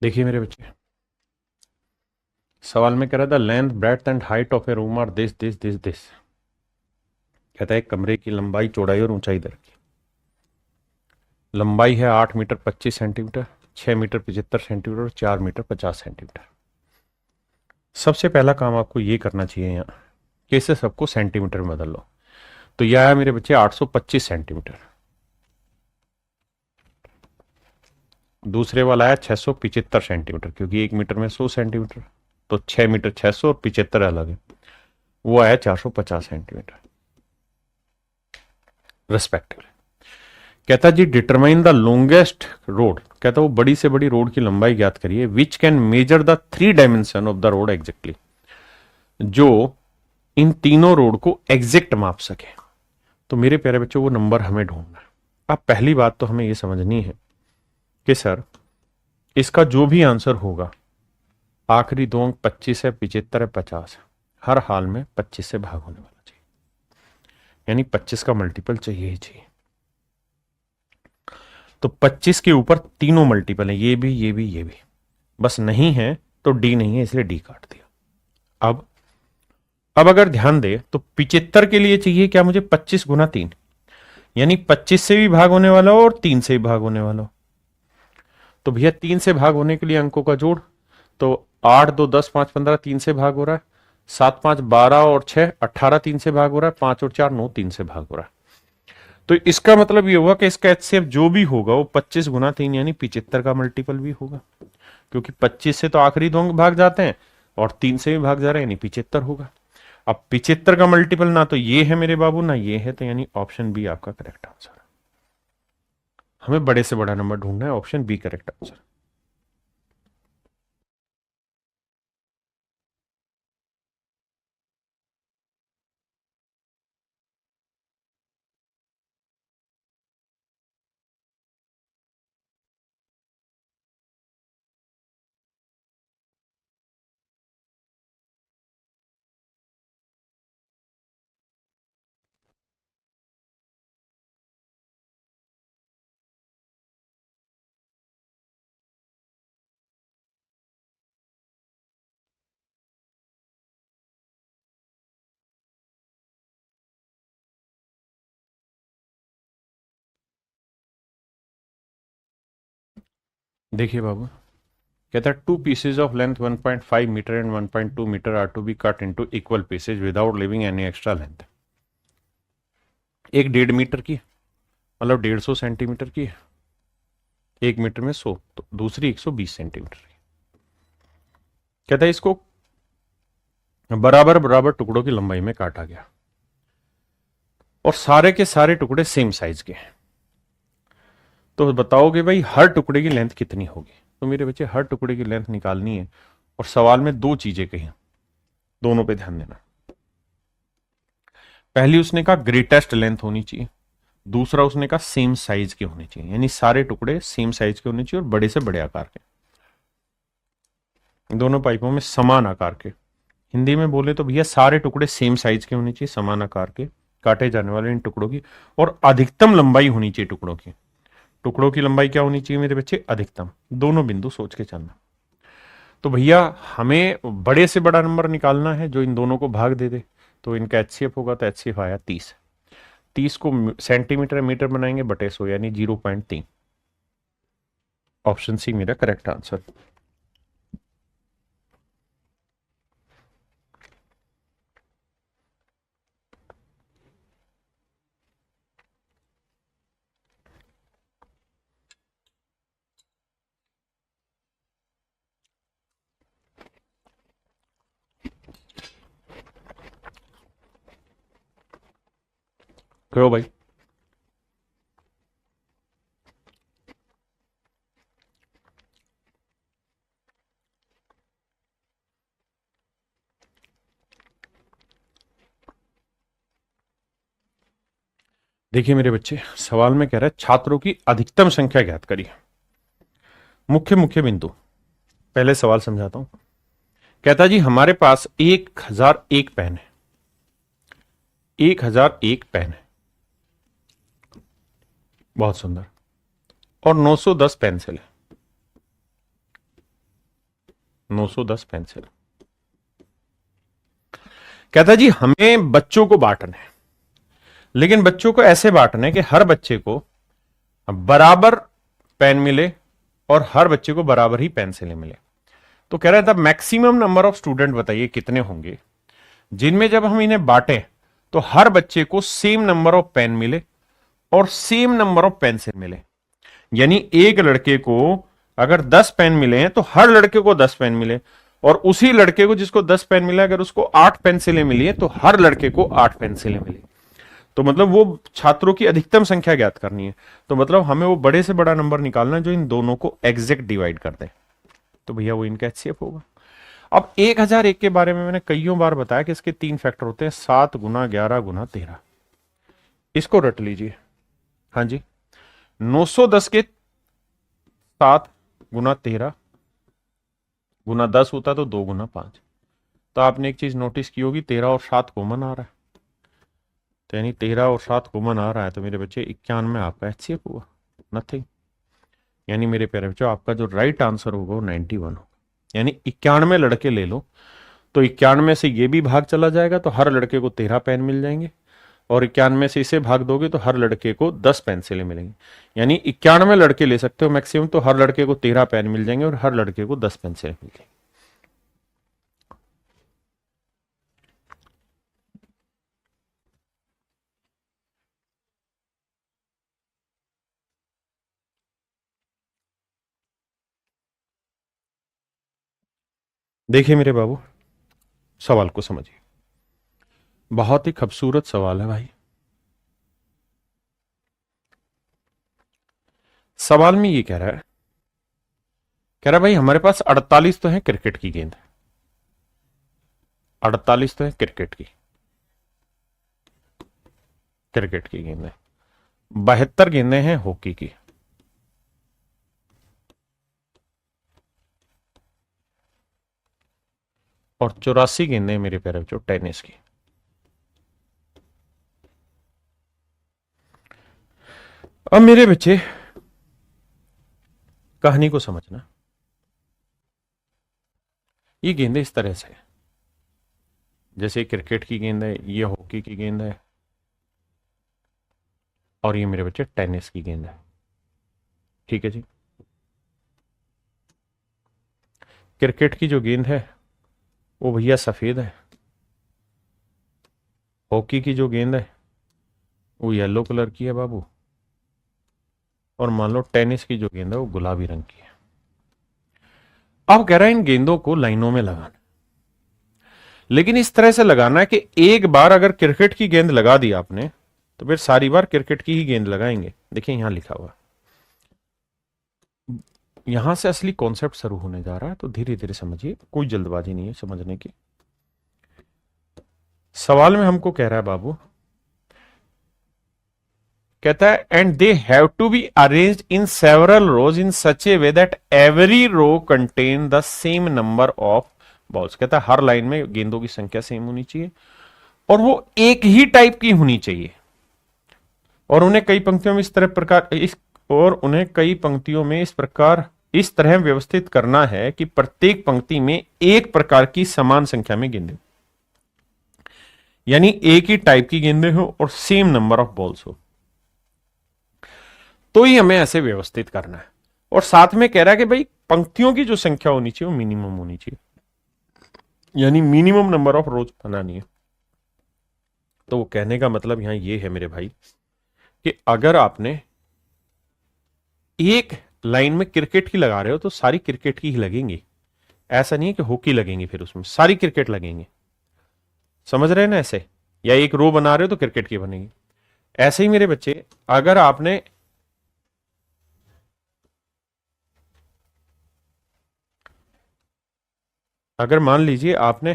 देखिए मेरे बच्चे, सवाल में कह रहा था length breadth and height of a room are this this this this. कहता है कमरे की लंबाई चौड़ाई और ऊंचाई दर की। लंबाई है 8 मीटर 25 सेंटीमीटर, 6 मीटर 75 सेंटीमीटर और 4 मीटर 50 सेंटीमीटर। सबसे पहला काम आपको ये करना चाहिए यहाँ कि इसे सबको सेंटीमीटर में बदल लो। तो यह आया मेरे बच्चे 825 सेंटीमीटर। दूसरे वाला है 675 सेंटीमीटर, क्योंकि 1 मीटर में 100 सेंटीमीटर, तो 6 मीटर 600 और 75 अलग है, वो आया 450 सेंटीमीटर रिस्पेक्टिवली। कहता जी डिटरमाइन द लॉन्गेस्ट रोड। कहता वो बड़ी से बड़ी रोड की लंबाई ज्ञात करिए विच can measure the 3 dimension of the road exactly, जो इन तीनों रोड को एग्जैक्ट माप सके। तो मेरे प्यारे बच्चों वो नंबर हमें ढूंढना है। अब पहली बात तो हमें ये समझनी है कि सर इसका जो भी आंसर होगा, आखिरी 2 अंक 25 है, 75 है, 50 है, हर हाल में 25 से भाग होने वाला चाहिए। यानी 25 का मल्टीपल चाहिए ही चाहिए। तो 25 के ऊपर तीनों मल्टीपल है, ये भी ये भी ये भी, बस नहीं है तो डी नहीं है, इसलिए डी काट दिया। अब अब अगर ध्यान दे तो 75 के लिए चाहिए क्या मुझे 25 गुना 3, यानी 25 से भी भाग होने वाला हो और 3 से भी भाग होने वाला हो। तो भैया 3 से भाग होने के लिए अंकों का जोड़, तो 8 2 10 5 15 3 से भाग हो रहा है, 7 5 12 और 6 18 3 से भाग हो रहा है, 5 और 4 9 3 से भाग हो रहा है। तो इसका मतलब ये हुआ कि इसका एचसीएफ जो भी होगा वो 25 गुना 3 यानी 75 का मल्टीपल भी होगा, क्योंकि 25 से तो आखिरी दो अंक भाग जाते हैं और 3 से भी भाग जा रहे हैं, यानी 75 होगा। अब 75 का मल्टीपल ना तो ये है मेरे बाबू ना ये है, तो यानी ऑप्शन बी आपका करेक्ट आंसर है। हमें बड़े से बड़ा नंबर ढूंढना है, ऑप्शन बी करेक्ट आंसर। देखिए बाबू, कहता है 2 pieces of length 1.5 meter and 1.2 meter are to be cut into equal pieces without living any extra length. एक 1.5 मीटर की मतलब 150 सेंटीमीटर की है, 1 मीटर में 100, तो दूसरी 120 सेंटीमीटर की। कहता है इसको बराबर बराबर टुकड़ों की लंबाई में काटा गया और सारे के सारे टुकड़े सेम साइज के हैं, तो बताओगे भाई हर टुकड़े की लेंथ कितनी होगी। तो मेरे बच्चे हर टुकड़े की लेंथ निकालनी है और सवाल में दो चीजें कही, दोनों पे ध्यान देना। पहली उसने कहा ग्रेटेस्ट लेंथ होनी चाहिए, दूसरा उसने कहा सेम साइज के होने चाहिए, यानी सारे टुकड़े सेम साइज के होने चाहिए और बड़े से बड़े आकार के, दोनों पाइपों में समान आकार के। हिंदी में बोले तो भैया सारे टुकड़े सेम साइज के होने चाहिए, समान आकार के, काटे जाने वाले इन टुकड़ों की, और अधिकतम लंबाई होनी चाहिए टुकड़ों की। टुकड़ों की लंबाई क्या होनी चाहिए मेरे बच्चे, अधिकतम। दोनों बिंदु सोच के चलना। तो भैया हमें बड़े से बड़ा नंबर निकालना है जो इन दोनों को भाग दे दे, तो इनका एचसीएफ होगा, तो एचसीएफ आया 30। 30 को सेंटीमीटर मीटर बनाएंगे बटे 100 यानी 0.3। ऑप्शन सी मेरा करेक्ट आंसर। करो भाई। देखिए मेरे बच्चे, सवाल में कह रहा है छात्रों की अधिकतम संख्या ज्ञात करिए। मुख्य मुख्य बिंदु, पहले सवाल समझाता हूं। कहता जी हमारे पास 1001 पेन है, 1001 पेन है, बहुत सुंदर, और 910 पेंसिल है, 910 पेंसिल। कहता जी हमें बच्चों को बांटना है, लेकिन बच्चों को ऐसे बांटना है कि हर बच्चे को बराबर पेन मिले और हर बच्चे को बराबर ही पेंसिलें मिले। तो कह रहा था मैक्सिमम नंबर ऑफ स्टूडेंट बताइए कितने होंगे जिनमें जब हम इन्हें बांटें तो हर बच्चे को सेम नंबर ऑफ पेन मिले और सेम नंबर ऑफ पेंसिल मिले। यानी एक लड़के को अगर 10 पेन मिले हैं तो हर लड़के को 10 पेन मिले, और उसी लड़के को जिसको 10 पेन मिला अगर उसको 8 पेंसिलें मिली है तो हर लड़के को 8 पेंसिलें मिली। तो मतलब वो छात्रों की अधिकतम संख्या ज्ञात करनी है, तो मतलब हमें वो बड़े से बड़ा नंबर निकालना है जो इन दोनों को एग्जैक्ट डिवाइड कर दे, तो भैया वो इनका एचसीएफ होगा। अब 1001 के बारे में मैंने कईयों बार बताया कि इसके 3 फैक्टर होते हैं, 7 गुना 11 गुना 13। इसको रट लीजिए। हाँ जी, 910 के 7 गुना 13 गुना 10 होता तो 2 गुना 5। तो आपने एक चीज नोटिस की होगी, 13 और 7 कॉमन आ रहा है, तो यानी 13 और 7 कॉमन आ रहा है, तो मेरे बच्चे 91 आपका एचसीएफ हुआ, नथिंग। यानी मेरे प्यारे बच्चों आपका जो राइट आंसर होगा वो 91 होगा, यानी 91 लड़के ले लो तो 91 से ये भी भाग चला जाएगा तो हर लड़के को 13 पेन मिल जाएंगे, और 91 से इसे भाग दोगे तो हर लड़के को 10 पेंसिलें मिलेंगी। यानी 91 लड़के ले सकते हो मैक्सिमम, तो हर लड़के को 13 पेन मिल जाएंगे और हर लड़के को 10 पेंसिलें मिल जाएंगी। देखिए मेरे बाबू, सवाल को समझिए, बहुत ही खूबसूरत सवाल है भाई। सवाल में ये कह रहा है भाई हमारे पास 48 तो है क्रिकेट की गेंद, 48 तो है क्रिकेट की गेंद है, 72 गेंदें हैं हॉकी की, और 84 गेंदें मेरे प्यारे बच्चों टेनिस की। अब मेरे बच्चे कहानी को समझना, ये गेंदें इस तरह से, जैसे क्रिकेट की गेंद है, ये हॉकी की गेंद है, और ये मेरे बच्चे टेनिस की गेंद है। ठीक है जी। क्रिकेट की जो गेंद है वो भैया सफेद है, हॉकी की जो गेंद है वो येलो कलर की है बाबू, और मान लो टेनिस की जो गेंद है वो गुलाबी रंग की है। अब कह रहा है इन गेंदों को लाइनों में लगाना, लेकिन इस तरह से लगाना है कि एक बार अगर क्रिकेट की गेंद लगा दी आपने तो फिर सारी बार क्रिकेट की ही गेंद लगाएंगे। देखिए यहां लिखा हुआ, यहां से असली कॉन्सेप्ट शुरू होने जा रहा है, तो धीरे धीरे समझिए, कोई जल्दबाजी नहीं है समझने की। सवाल में हमको कह रहा है बाबू, कहता है and they have to be arranged in several rows in such a way that every row contain the same number of balls. कहता है हर लाइन में गेंदों की संख्या सेम होनी चाहिए और वो एक ही टाइप की होनी चाहिए, और उन्हें कई पंक्तियों में इस तरह व्यवस्थित करना है कि प्रत्येक पंक्ति में एक प्रकार की समान संख्या में गेंदें, यानी एक ही टाइप की गेंदें हो और सेम नंबर ऑफ बॉल्स हो, तो ही हमें ऐसे व्यवस्थित करना है। और साथ में कह रहा है कि भाई पंक्तियों की जो संख्या होनी चाहिए वो मिनिमम होनी चाहिए, यानी मिनिमम नंबर ऑफ रोज बनानी है। तो वो कहने का मतलब यहां ये है मेरे भाई कि अगर आपने एक लाइन में क्रिकेट की लगा रहे हो तो सारी क्रिकेट की ही लगेंगी, ऐसा नहीं है कि हॉकी लगेंगी, फिर उसमें सारी क्रिकेट लगेंगे। समझ रहे हैं ना ऐसे, या एक रो बना रहे हो तो क्रिकेट की बनेगी। ऐसे ही मेरे बच्चे, अगर आपने अगर मान लीजिए आपने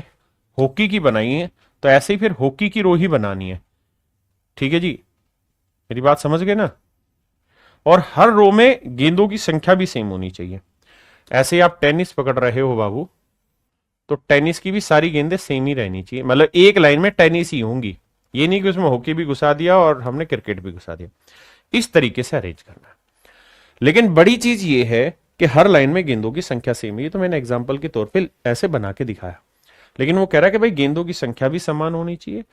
हॉकी की बनाई है तो ऐसे ही फिर हॉकी की रो ही बनानी है। ठीक है जी, मेरी बात समझ गए ना। और हर रो में गेंदों की संख्या भी सेम होनी चाहिए। ऐसे ही आप टेनिस पकड़ रहे हो बाबू, तो टेनिस की भी सारी गेंदें सेम ही रहनी चाहिए, मतलब एक लाइन में टेनिस ही होंगी, ये नहीं कि उसमें हॉकी भी घुसा दिया और हमने क्रिकेट भी घुसा दिया। इस तरीके से अरेंज करना है। लेकिन बड़ी चीज ये है कि हर लाइन में गेंदों की संख्या सेम है। ये तो मैंने एग्जाम्पल के तौर पे ऐसे बना के दिखाया, लेकिन वो कह रहा है कि भाई गेंदों की संख्या भी समान होनी चाहिए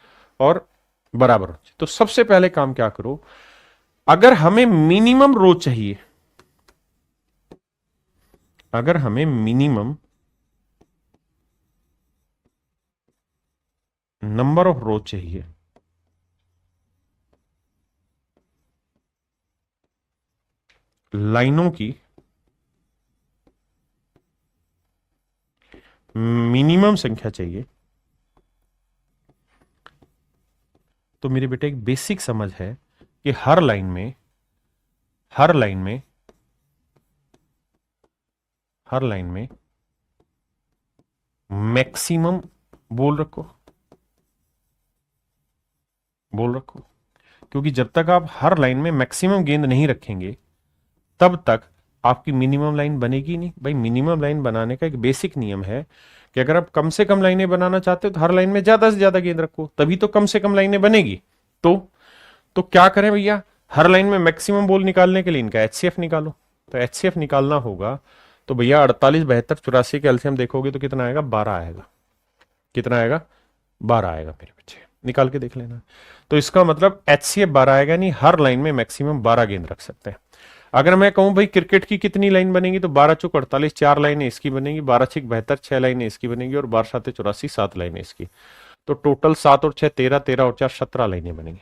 और बराबर होनी चाहिए। तो सबसे पहले काम क्या करो, अगर हमें मिनिमम रो चाहिए, अगर हमें मिनिमम नंबर ऑफ रो चाहिए, लाइनों की मिनिमम संख्या चाहिए, तो मेरे बेटे एक बेसिक समझ है कि हर लाइन में मैक्सिमम बोल रखो, क्योंकि जब तक आप हर लाइन में मैक्सिमम गेंद नहीं रखेंगे तब तक आपकी मिनिमम लाइन बनेगी नहीं। भाई मिनिमम लाइन बनाने का एक बेसिक नियम है कि अगर आप कम से कम लाइनें बनाना चाहते हो तो हर लाइन में ज्यादा से ज्यादा गेंद रखो, तभी तो कम से कम लाइनें बनेगी। तो क्या करें भैया, हर लाइन में मैक्सिमम बॉल निकालने के लिए इनका एचसीएफ निकालो। तो एचसीएफ निकालना होगा तो भैया 48, 72, 84 का एलसीएम देखोगे तो कितना आएगा, 12 आएगा। कितना आएगा? 12 आएगा मेरे बच्चे, निकाल के देख लेना। तो इसका मतलब HCF 12 आएगा, नहीं हर लाइन में मैक्सिमम 12 गेंद रख सकते हैं। अगर मैं कहूं भाई क्रिकेट की कितनी लाइन बनेगी, तो 12 चौक 48, 4 लाइनें इसकी बनेगी, 12 छिक 72, 6 लाइनें इसकी बनेगी, और 12 सात 84, 7 लाइनें इसकी। तो टोटल 7 और 6 13, 13 और 4 17 लाइनें बनेंगी।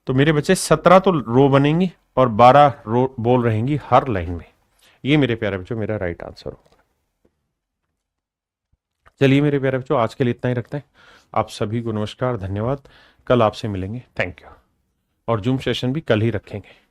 तो मेरे बच्चे 17 तो रो बनेंगी और 12 रो बॉल रहेंगी हर लाइन में। ये मेरे प्यारे बच्चों मेरा राइट आंसर होगा। चलिए मेरे प्यारे बच्चों, आज के लिए इतना ही रखते हैं। आप सभी को नमस्कार, धन्यवाद। कल आपसे मिलेंगे, थैंक यू। और जूम सेशन भी कल ही रखेंगे।